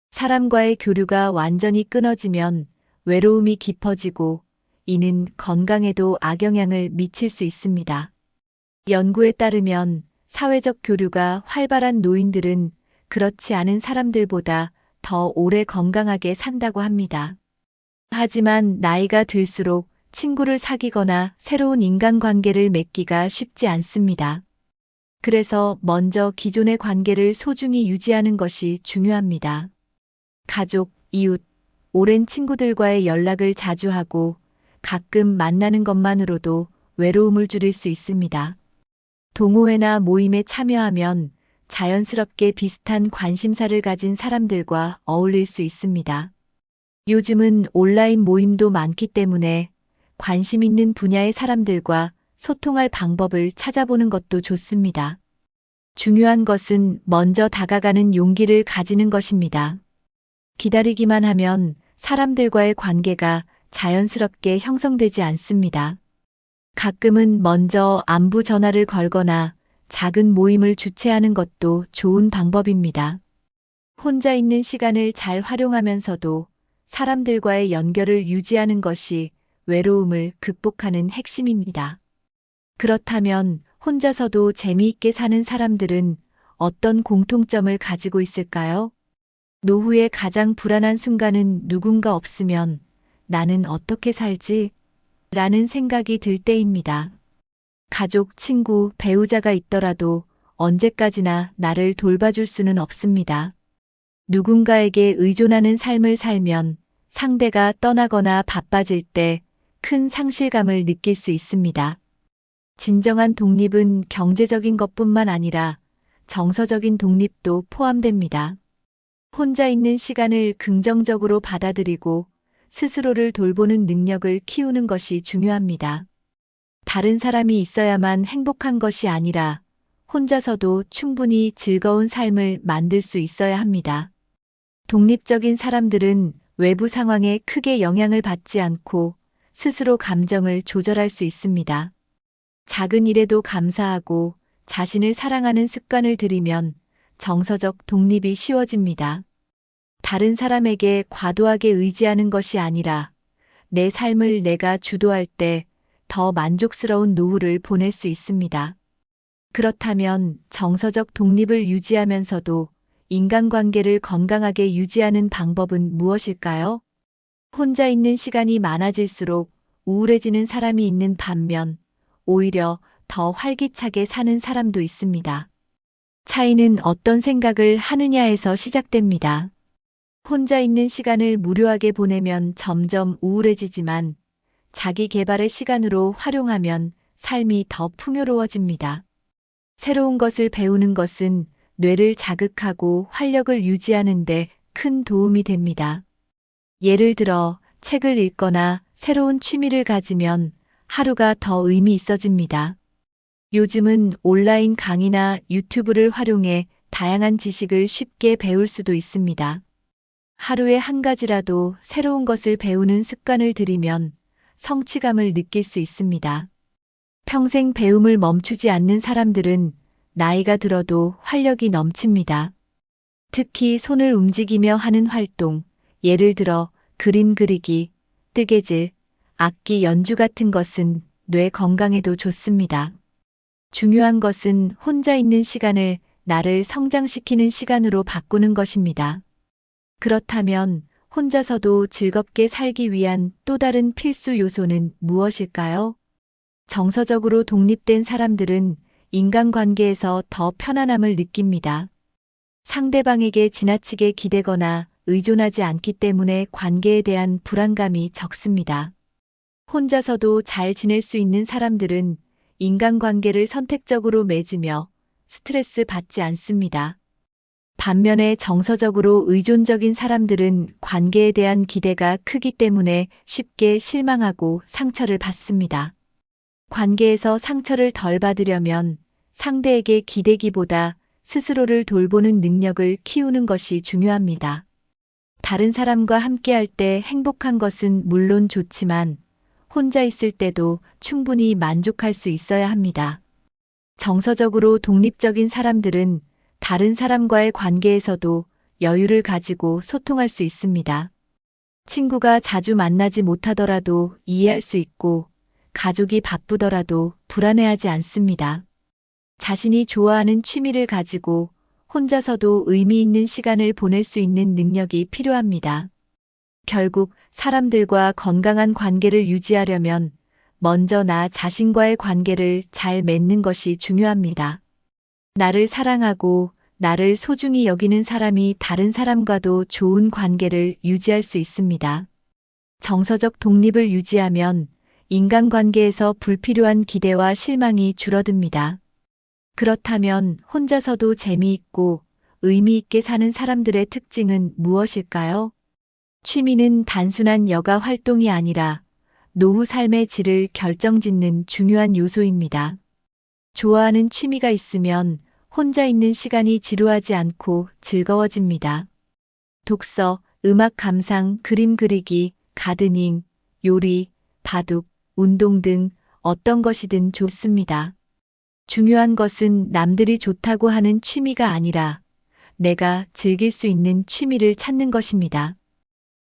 사람과의 교류가 완전히 끊어지면 외로움이 깊어지고 이는 건강에도 악영향을 미칠 수 있습니다. 연구에 따르면 사회적 교류가 활발한 노인들은 그렇지 않은 사람들보다 더 오래 건강하게 산다고 합니다. 하지만 나이가 들수록 친구를 사귀거나 새로운 인간관계를 맺기가 쉽지 않습니다. 그래서 먼저 기존의 관계를 소중히 유지하는 것이 중요합니다. 가족, 이웃, 오랜 친구들과의 연락을 자주 하고 가끔 만나는 것만으로도 외로움을 줄일 수 있습니다. 동호회나 모임에 참여하면 자연스럽게 비슷한 관심사를 가진 사람들과 어울릴 수 있습니다. 요즘은 온라인 모임도 많기 때문에 관심 있는 분야의 사람들과 소통할 방법을 찾아보는 것도 좋습니다. 중요한 것은 먼저 다가가는 용기를 가지는 것입니다. 기다리기만 하면 사람들과의 관계가 자연스럽게 형성되지 않습니다. 가끔은 먼저 안부 전화를 걸거나 작은 모임을 주최하는 것도 좋은 방법입니다. 혼자 있는 시간을 잘 활용하면서도 사람들과의 연결을 유지하는 것이 외로움을 극복하는 핵심입니다. 그렇다면 혼자서도 재미있게 사는 사람들은 어떤 공통점을 가지고 있을까요? 노후의 가장 불안한 순간은 누군가 없으면 나는 어떻게 살지? 라는 생각이 들 때입니다. 가족, 친구, 배우자가 있더라도 언제까지나 나를 돌봐줄 수는 없습니다. 누군가에게 의존하는 삶을 살면 상대가 떠나거나 바빠질 때 큰 상실감을 느낄 수 있습니다. 진정한 독립은 경제적인 것뿐만 아니라 정서적인 독립도 포함됩니다. 혼자 있는 시간을 긍정적으로 받아들이고 스스로를 돌보는 능력을 키우는 것이 중요합니다. 다른 사람이 있어야만 행복한 것이 아니라 혼자서도 충분히 즐거운 삶을 만들 수 있어야 합니다. 독립적인 사람들은 외부 상황에 크게 영향을 받지 않고 스스로 감정을 조절할 수 있습니다. 작은 일에도 감사하고 자신을 사랑하는 습관을 들이면 정서적 독립이 쉬워집니다. 다른 사람에게 과도하게 의지하는 것이 아니라 내 삶을 내가 주도할 때 더 만족스러운 노후를 보낼 수 있습니다. 그렇다면 정서적 독립을 유지하면서도 인간관계를 건강하게 유지하는 방법은 무엇일까요? 혼자 있는 시간이 많아질수록 우울해지는 사람이 있는 반면 오히려 더 활기차게 사는 사람도 있습니다. 차이는 어떤 생각을 하느냐에서 시작됩니다. 혼자 있는 시간을 무료하게 보내면 점점 우울해지지만 자기 개발의 시간으로 활용하면 삶이 더 풍요로워집니다. 새로운 것을 배우는 것은 뇌를 자극하고 활력을 유지하는 데 큰 도움이 됩니다. 예를 들어 책을 읽거나 새로운 취미를 가지면 하루가 더 의미 있어집니다. 요즘은 온라인 강의나 유튜브를 활용해 다양한 지식을 쉽게 배울 수도 있습니다. 하루에 한 가지라도 새로운 것을 배우는 습관을 들이면 성취감을 느낄 수 있습니다. 평생 배움을 멈추지 않는 사람들은 나이가 들어도 활력이 넘칩니다. 특히 손을 움직이며 하는 활동, 예를 들어 그림 그리기, 뜨개질, 악기 연주 같은 것은 뇌 건강에도 좋습니다. 중요한 것은 혼자 있는 시간을 나를 성장시키는 시간으로 바꾸는 것입니다. 그렇다면 혼자서도 즐겁게 살기 위한 또 다른 필수 요소는 무엇일까요? 정서적으로 독립된 사람들은 인간관계에서 더 편안함을 느낍니다. 상대방에게 지나치게 기대거나 의존하지 않기 때문에 관계에 대한 불안감이 적습니다. 혼자서도 잘 지낼 수 있는 사람들은 인간관계를 선택적으로 맺으며 스트레스 받지 않습니다. 반면에 정서적으로 의존적인 사람들은 관계에 대한 기대가 크기 때문에 쉽게 실망하고 상처를 받습니다. 관계에서 상처를 덜 받으려면 상대에게 기대기보다 스스로를 돌보는 능력을 키우는 것이 중요합니다. 다른 사람과 함께할 때 행복한 것은 물론 좋지만 혼자 있을 때도 충분히 만족할 수 있어야 합니다. 정서적으로 독립적인 사람들은 다른 사람과의 관계에서도 여유를 가지고 소통할 수 있습니다. 친구가 자주 만나지 못하더라도 이해할 수 있고 가족이 바쁘더라도 불안해하지 않습니다. 자신이 좋아하는 취미를 가지고 혼자서도 의미 있는 시간을 보낼 수 있는 능력이 필요합니다. 결국 사람들과 건강한 관계를 유지하려면 먼저 나 자신과의 관계를 잘 맺는 것이 중요합니다. 나를 사랑하고 나를 소중히 여기는 사람이 다른 사람과도 좋은 관계를 유지할 수 있습니다. 정서적 독립을 유지하면 인간관계에서 불필요한 기대와 실망이 줄어듭니다. 그렇다면 혼자서도 재미있고 의미 있게 사는 사람들의 특징은 무엇일까요? 취미는 단순한 여가 활동이 아니라 노후 삶의 질을 결정짓는 중요한 요소입니다. 좋아하는 취미가 있으면 혼자 있는 시간이 지루하지 않고 즐거워집니다. 독서, 음악 감상, 그림 그리기, 가드닝, 요리, 바둑, 운동 등 어떤 것이든 좋습니다. 중요한 것은 남들이 좋다고 하는 취미가 아니라 내가 즐길 수 있는 취미를 찾는 것입니다.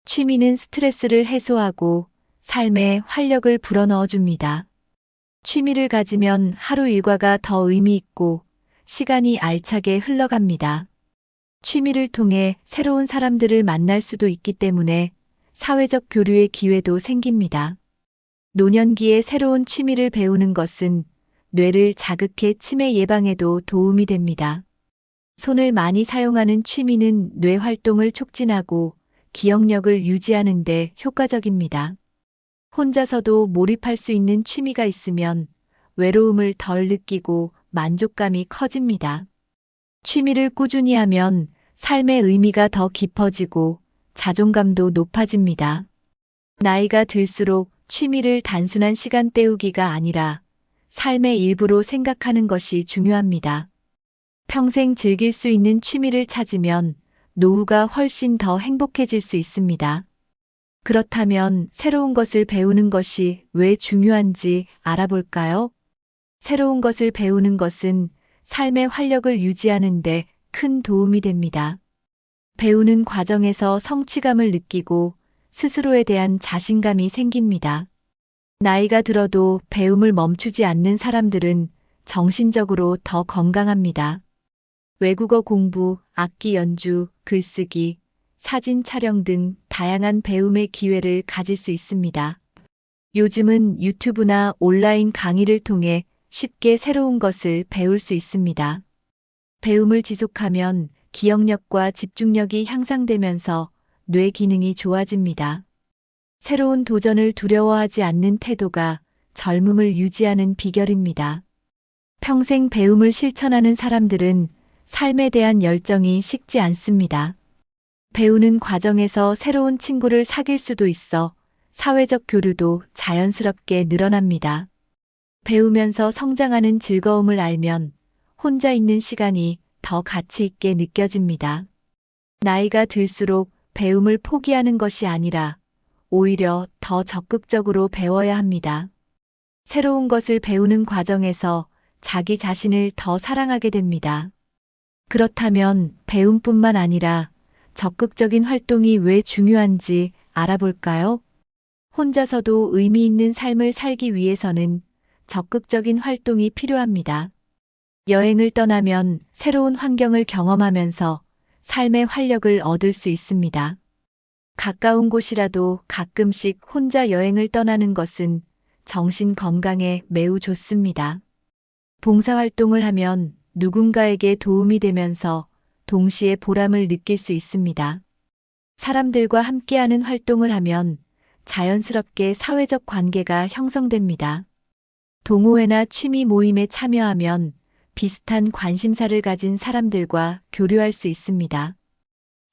취미는 스트레스를 해소하고 삶에 활력을 불어넣어 줍니다. 취미를 가지면 하루 일과가 더 의미 있고 시간이 알차게 흘러갑니다. 취미를 통해 새로운 사람들을 만날 수도 있기 때문에 사회적 교류의 기회도 생깁니다. 노년기에 새로운 취미를 배우는 것은 뇌를 자극해 치매 예방에도 도움이 됩니다. 손을 많이 사용하는 취미는 뇌 활동을 촉진하고 기억력을 유지하는 데 효과적입니다. 혼자서도 몰입할 수 있는 취미가 있으면 외로움을 덜 느끼고 만족감이 커집니다. 취미를 꾸준히 하면 삶의 의미가 더 깊어지고 자존감도 높아집니다. 나이가 들수록 취미를 단순한 시간 때우기가 아니라 삶의 일부로 생각하는 것이 중요합니다. 평생 즐길 수 있는 취미를 찾으면 노후가 훨씬 더 행복해질 수 있습니다. 그렇다면 새로운 것을 배우는 것이 왜 중요한지 알아볼까요? 새로운 것을 배우는 것은 삶의 활력을 유지하는 데 큰 도움이 됩니다. 배우는 과정에서 성취감을 느끼고 스스로에 대한 자신감이 생깁니다. 나이가 들어도 배움을 멈추지 않는 사람들은 정신적으로 더 건강합니다. 외국어 공부, 악기 연주, 글쓰기, 사진 촬영 등 다양한 배움의 기회를 가질 수 있습니다. 요즘은 유튜브나 온라인 강의를 통해 쉽게 새로운 것을 배울 수 있습니다. 배움을 지속하면 기억력과 집중력이 향상되면서 뇌 기능이 좋아집니다. 새로운 도전을 두려워하지 않는 태도가 젊음을 유지하는 비결입니다. 평생 배움을 실천하는 사람들은 삶에 대한 열정이 식지 않습니다. 배우는 과정에서 새로운 친구를 사귈 수도 있어 사회적 교류도 자연스럽게 늘어납니다. 배우면서 성장하는 즐거움을 알면 혼자 있는 시간이 더 가치 있게 느껴집니다. 나이가 들수록 배움을 포기하는 것이 아니라 오히려 더 적극적으로 배워야 합니다. 새로운 것을 배우는 과정에서 자기 자신을 더 사랑하게 됩니다. 그렇다면 배움뿐만 아니라 적극적인 활동이 왜 중요한지 알아볼까요? 혼자서도 의미 있는 삶을 살기 위해서는 적극적인 활동이 필요합니다. 여행을 떠나면 새로운 환경을 경험하면서 삶의 활력을 얻을 수 있습니다. 가까운 곳이라도 가끔씩 혼자 여행을 떠나는 것은 정신 건강에 매우 좋습니다. 봉사활동을 하면 누군가에게 도움이 되면서 동시에 보람을 느낄 수 있습니다. 사람들과 함께하는 활동을 하면 자연스럽게 사회적 관계가 형성됩니다. 동호회나 취미 모임에 참여하면 비슷한 관심사를 가진 사람들과 교류할 수 있습니다.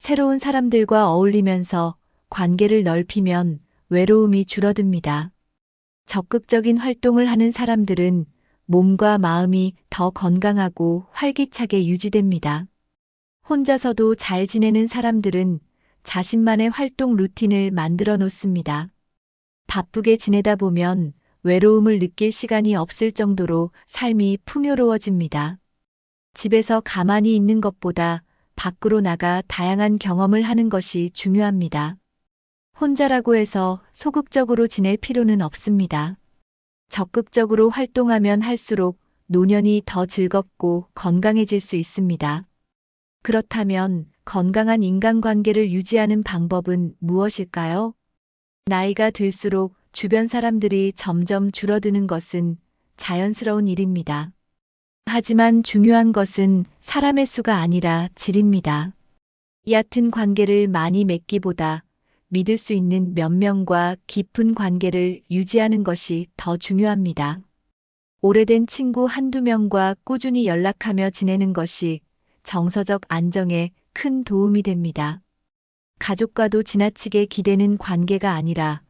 새로운 사람들과 어울리면서 관계를 넓히면 외로움이 줄어듭니다. 적극적인 활동을 하는 사람들은 몸과 마음이 더 건강하고 활기차게 유지됩니다. 혼자서도 잘 지내는 사람들은 자신만의 활동 루틴을 만들어 놓습니다. 바쁘게 지내다 보면 외로움을 느낄 시간이 없을 정도로 삶이 풍요로워집니다. 집에서 가만히 있는 것보다 밖으로 나가 다양한 경험을 하는 것이 중요합니다. 혼자라고 해서 소극적으로 지낼 필요는 없습니다. 적극적으로 활동하면 할수록 노년이 더 즐겁고 건강해질 수 있습니다. 그렇다면 건강한 인간관계를 유지하는 방법은 무엇일까요? 나이가 들수록 주변 사람들이 점점 줄어드는 것은 자연스러운 일입니다. 하지만 중요한 것은 사람의 수가 아니라 질입니다. 얕은 관계를 많이 맺기보다 믿을 수 있는 몇 명과 깊은 관계를 유지하는 것이 더 중요합니다. 오래된 친구 한두 명과 꾸준히 연락하며 지내는 것이 정서적 안정에 큰 도움이 됩니다. 가족과도 지나치게 기대는 관계가 아니라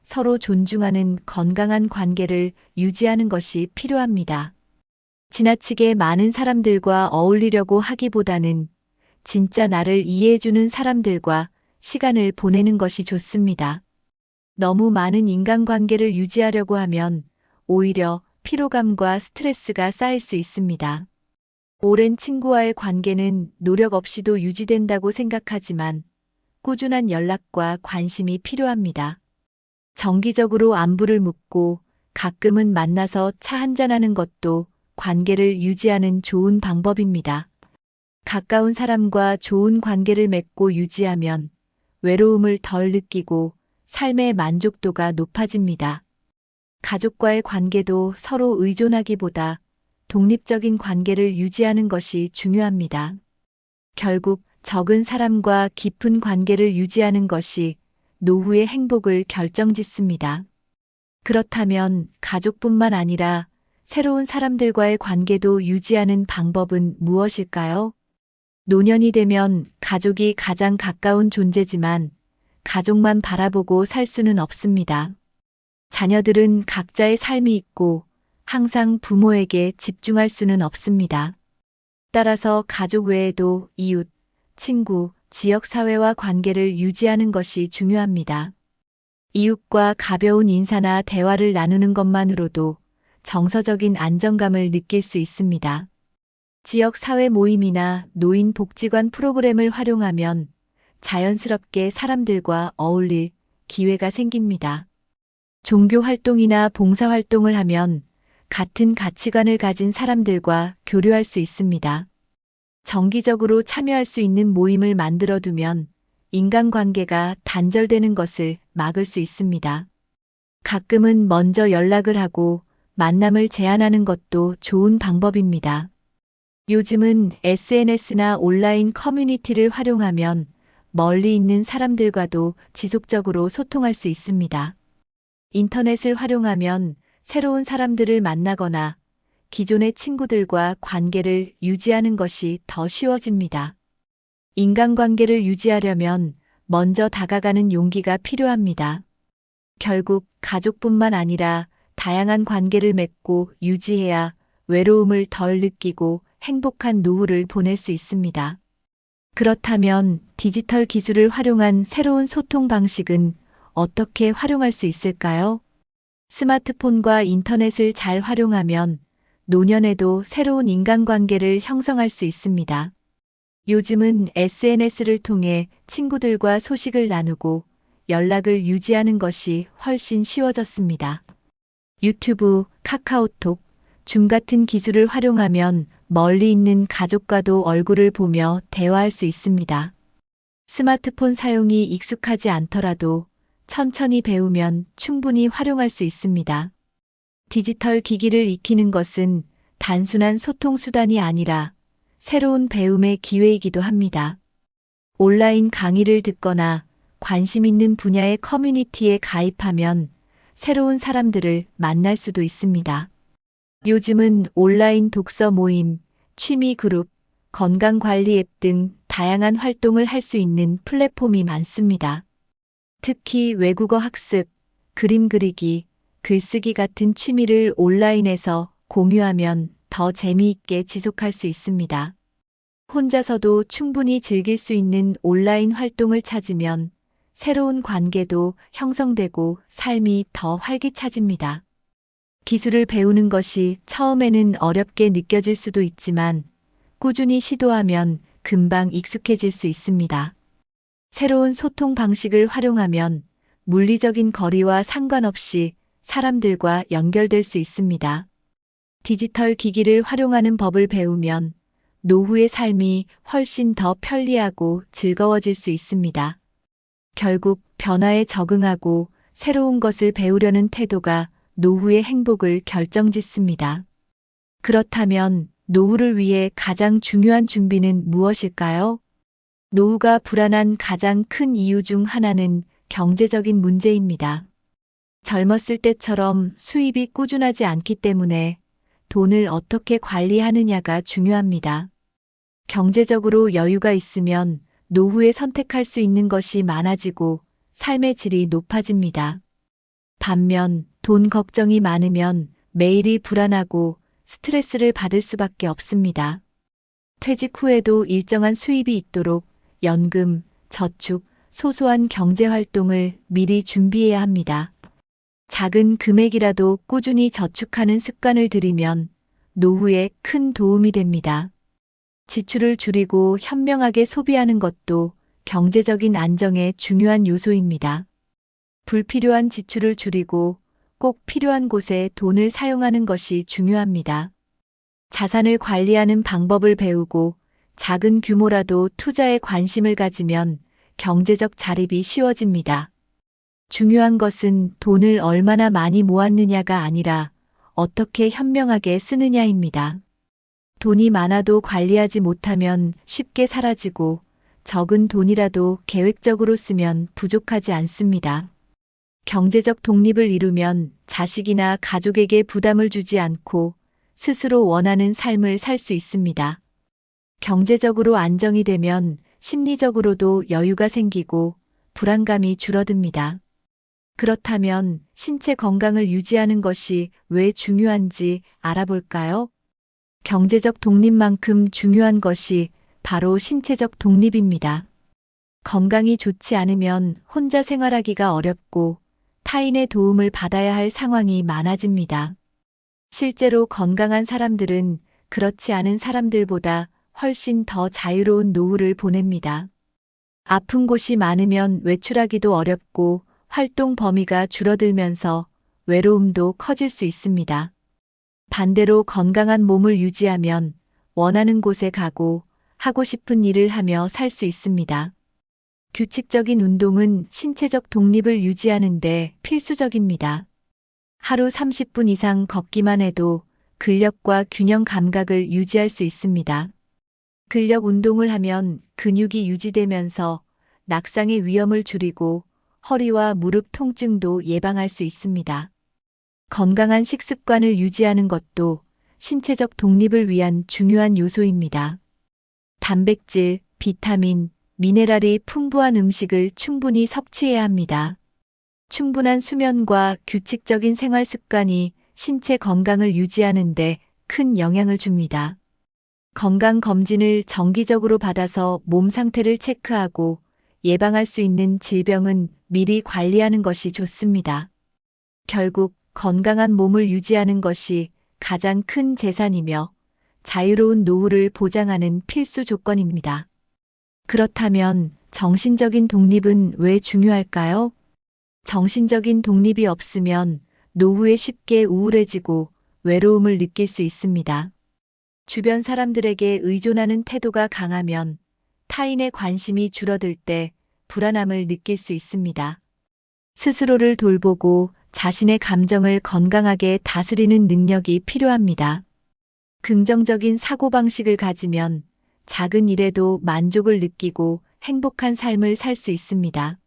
서로 존중하는 건강한 관계를 유지하는 것이 필요합니다. 지나치게 많은 사람들과 어울리려고 하기보다는 진짜 나를 이해해주는 사람들과 시간을 보내는 것이 좋습니다. 너무 많은 인간관계를 유지하려고 하면 오히려 피로감과 스트레스가 쌓일 수 있습니다. 오랜 친구와의 관계는 노력 없이도 유지된다고 생각하지만 꾸준한 연락과 관심이 필요합니다. 정기적으로 안부를 묻고 가끔은 만나서 차 한잔하는 것도 관계를 유지하는 좋은 방법입니다. 가까운 사람과 좋은 관계를 맺고 유지하면 외로움을 덜 느끼고 삶의 만족도가 높아집니다. 가족과의 관계도 서로 의존하기보다 독립적인 관계를 유지하는 것이 중요합니다. 결국 적은 사람과 깊은 관계를 유지하는 것이 노후의 행복을 결정짓습니다. 그렇다면 가족뿐만 아니라 새로운 사람들과의 관계도 유지하는 방법은 무엇일까요? 노년이 되면 가족이 가장 가까운 존재지만 가족만 바라보고 살 수는 없습니다. 자녀들은 각자의 삶이 있고 항상 부모에게 집중할 수는 없습니다. 따라서 가족 외에도 이웃, 친구, 지역사회와 관계를 유지하는 것이 중요합니다. 이웃과 가벼운 인사나 대화를 나누는 것만으로도 정서적인 안정감을 느낄 수 있습니다. 지역사회 모임이나 노인복지관 프로그램을 활용하면 자연스럽게 사람들과 어울릴 기회가 생깁니다. 종교 활동이나 봉사 활동을 하면 같은 가치관을 가진 사람들과 교류할 수 있습니다. 정기적으로 참여할 수 있는 모임을 만들어두면 인간관계가 단절되는 것을 막을 수 있습니다. 가끔은 먼저 연락을 하고 만남을 제안하는 것도 좋은 방법입니다. 요즘은 SNS나 온라인 커뮤니티를 활용하면 멀리 있는 사람들과도 지속적으로 소통할 수 있습니다. 인터넷을 활용하면 새로운 사람들을 만나거나 기존의 친구들과 관계를 유지하는 것이 더 쉬워집니다. 인간관계를 유지하려면 먼저 다가가는 용기가 필요합니다. 결국 가족뿐만 아니라 다양한 관계를 맺고 유지해야 외로움을 덜 느끼고 행복한 노후를 보낼 수 있습니다. 그렇다면 디지털 기술을 활용한 새로운 소통 방식은 어떻게 활용할 수 있을까요? 스마트폰과 인터넷을 잘 활용하면 노년에도 새로운 인간관계를 형성할 수 있습니다. 요즘은 SNS를 통해 친구들과 소식을 나누고 연락을 유지하는 것이 훨씬 쉬워졌습니다. 유튜브, 카카오톡, 줌 같은 기술을 활용하면 멀리 있는 가족과도 얼굴을 보며 대화할 수 있습니다. 스마트폰 사용이 익숙하지 않더라도 천천히 배우면 충분히 활용할 수 있습니다. 디지털 기기를 익히는 것은 단순한 소통 수단이 아니라 새로운 배움의 기회이기도 합니다. 온라인 강의를 듣거나 관심 있는 분야의 커뮤니티에 가입하면 새로운 사람들을 만날 수도 있습니다. 요즘은 온라인 독서 모임, 취미 그룹, 건강관리 앱 등 다양한 활동을 할 수 있는 플랫폼이 많습니다. 특히 외국어 학습, 그림 그리기, 글쓰기 같은 취미를 온라인에서 공유하면 더 재미있게 지속할 수 있습니다. 혼자서도 충분히 즐길 수 있는 온라인 활동을 찾으면 새로운 관계도 형성되고 삶이 더 활기차집니다. 기술을 배우는 것이 처음에는 어렵게 느껴질 수도 있지만 꾸준히 시도하면 금방 익숙해질 수 있습니다. 새로운 소통 방식을 활용하면 물리적인 거리와 상관없이 사람들과 연결될 수 있습니다. 디지털 기기를 활용하는 법을 배우면 노후의 삶이 훨씬 더 편리하고 즐거워질 수 있습니다. 결국 변화에 적응하고 새로운 것을 배우려는 태도가 노후의 행복을 결정짓습니다. 그렇다면 노후를 위해 가장 중요한 준비는 무엇일까요? 노후가 불안한 가장 큰 이유 중 하나는 경제적인 문제입니다. 젊었을 때처럼 수입이 꾸준하지 않기 때문에 돈을 어떻게 관리하느냐가 중요합니다. 경제적으로 여유가 있으면 노후에 선택할 수 있는 것이 많아지고 삶의 질이 높아집니다. 반면 돈 걱정이 많으면 매일이 불안하고 스트레스를 받을 수밖에 없습니다. 퇴직 후에도 일정한 수입이 있도록 연금, 저축, 소소한 경제 활동을 미리 준비해야 합니다. 작은 금액이라도 꾸준히 저축하는 습관을 들이면 노후에 큰 도움이 됩니다. 지출을 줄이고 현명하게 소비하는 것도 경제적인 안정의 중요한 요소입니다. 불필요한 지출을 줄이고 꼭 필요한 곳에 돈을 사용하는 것이 중요합니다. 자산을 관리하는 방법을 배우고 작은 규모라도 투자에 관심을 가지면 경제적 자립이 쉬워집니다. 중요한 것은 돈을 얼마나 많이 모았느냐가 아니라 어떻게 현명하게 쓰느냐입니다. 돈이 많아도 관리하지 못하면 쉽게 사라지고 적은 돈이라도 계획적으로 쓰면 부족하지 않습니다. 경제적 독립을 이루면 자식이나 가족에게 부담을 주지 않고 스스로 원하는 삶을 살 수 있습니다. 경제적으로 안정이 되면 심리적으로도 여유가 생기고 불안감이 줄어듭니다. 그렇다면 신체 건강을 유지하는 것이 왜 중요한지 알아볼까요? 경제적 독립만큼 중요한 것이 바로 신체적 독립입니다. 건강이 좋지 않으면 혼자 생활하기가 어렵고 타인의 도움을 받아야 할 상황이 많아집니다. 실제로 건강한 사람들은 그렇지 않은 사람들보다 훨씬 더 자유로운 노후를 보냅니다. 아픈 곳이 많으면 외출하기도 어렵고 활동 범위가 줄어들면서 외로움도 커질 수 있습니다. 반대로 건강한 몸을 유지하면 원하는 곳에 가고 하고 싶은 일을 하며 살 수 있습니다. 규칙적인 운동은 신체적 독립을 유지하는 데 필수적입니다. 하루 30분 이상 걷기만 해도 근력과 균형 감각을 유지할 수 있습니다. 근력 운동을 하면 근육이 유지되면서 낙상의 위험을 줄이고 허리와 무릎 통증도 예방할 수 있습니다. 건강한 식습관을 유지하는 것도 신체적 독립을 위한 중요한 요소입니다. 단백질, 비타민, 미네랄이 풍부한 음식을 충분히 섭취해야 합니다. 충분한 수면과 규칙적인 생활 습관이 신체 건강을 유지하는 데 큰 영향을 줍니다. 건강검진을 정기적으로 받아서 몸 상태를 체크하고 예방할 수 있는 질병은 미리 관리하는 것이 좋습니다. 결국 건강한 몸을 유지하는 것이 가장 큰 재산이며 자유로운 노후를 보장하는 필수 조건입니다. 그렇다면 정신적인 독립은 왜 중요할까요? 정신적인 독립이 없으면 노후에 쉽게 우울해지고 외로움을 느낄 수 있습니다. 주변 사람들에게 의존하는 태도가 강하면 타인의 관심이 줄어들 때 불안함을 느낄 수 있습니다. 스스로를 돌보고 자신의 감정을 건강하게 다스리는 능력이 필요합니다. 긍정적인 사고방식을 가지면 작은 일에도 만족을 느끼고 행복한 삶을 살 수 있습니다.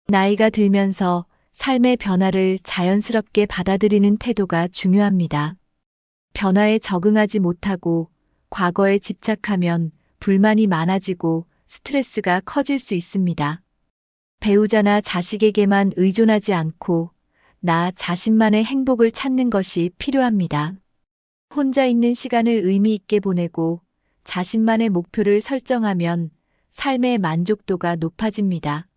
나이가 들면서 삶의 변화를 자연스럽게 받아들이는 태도가 중요합니다. 변화에 적응하지 못하고 과거에 집착하면 불만이 많아지고 스트레스가 커질 수 있습니다. 배우자나 자식에게만 의존하지 않고 나 자신만의 행복을 찾는 것이 필요합니다. 혼자 있는 시간을 의미 있게 보내고 자신만의 목표를 설정하면 삶의 만족도가 높아집니다.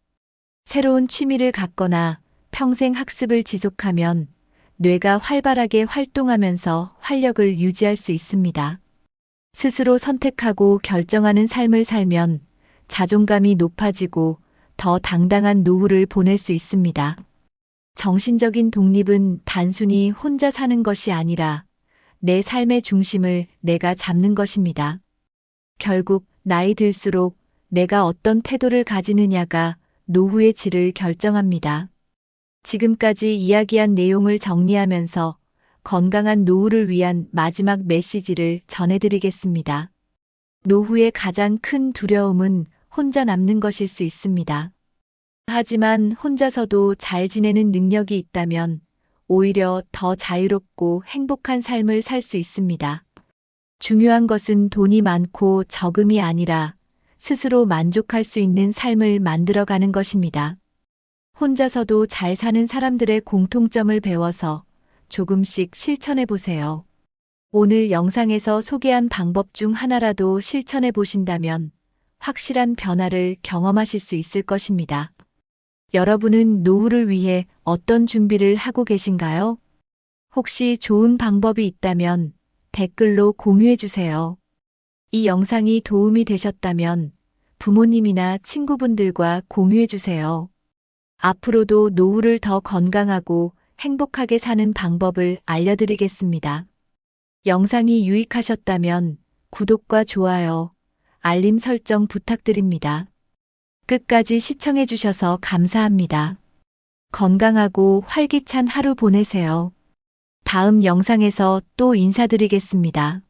새로운 취미를 갖거나 평생 학습을 지속하면 뇌가 활발하게 활동하면서 활력을 유지할 수 있습니다. 스스로 선택하고 결정하는 삶을 살면 자존감이 높아지고 더 당당한 노후를 보낼 수 있습니다. 정신적인 독립은 단순히 혼자 사는 것이 아니라 내 삶의 중심을 내가 잡는 것입니다. 결국 나이 들수록 내가 어떤 태도를 가지느냐가 노후의 질을 결정합니다. 지금까지 이야기한 내용을 정리하면서 건강한 노후를 위한 마지막 메시지를 전해드리겠습니다. 노후의 가장 큰 두려움은 혼자 남는 것일 수 있습니다. 하지만 혼자서도 잘 지내는 능력이 있다면 오히려 더 자유롭고 행복한 삶을 살 수 있습니다. 중요한 것은 돈이 많고 적음이 아니라 스스로 만족할 수 있는 삶을 만들어가는 것입니다. 혼자서도 잘 사는 사람들의 공통점을 배워서 조금씩 실천해 보세요. 오늘 영상에서 소개한 방법 중 하나라도 실천해 보신다면 확실한 변화를 경험하실 수 있을 것입니다. 여러분은 노후를 위해 어떤 준비를 하고 계신가요? 혹시 좋은 방법이 있다면 댓글로 공유해 주세요. 이 영상이 도움이 되셨다면 부모님이나 친구분들과 공유해 주세요. 앞으로도 노후를 더 건강하고 행복하게 사는 방법을 알려드리겠습니다. 영상이 유익하셨다면 구독과 좋아요, 알림 설정 부탁드립니다. 끝까지 시청해 주셔서 감사합니다. 건강하고 활기찬 하루 보내세요. 다음 영상에서 또 인사드리겠습니다.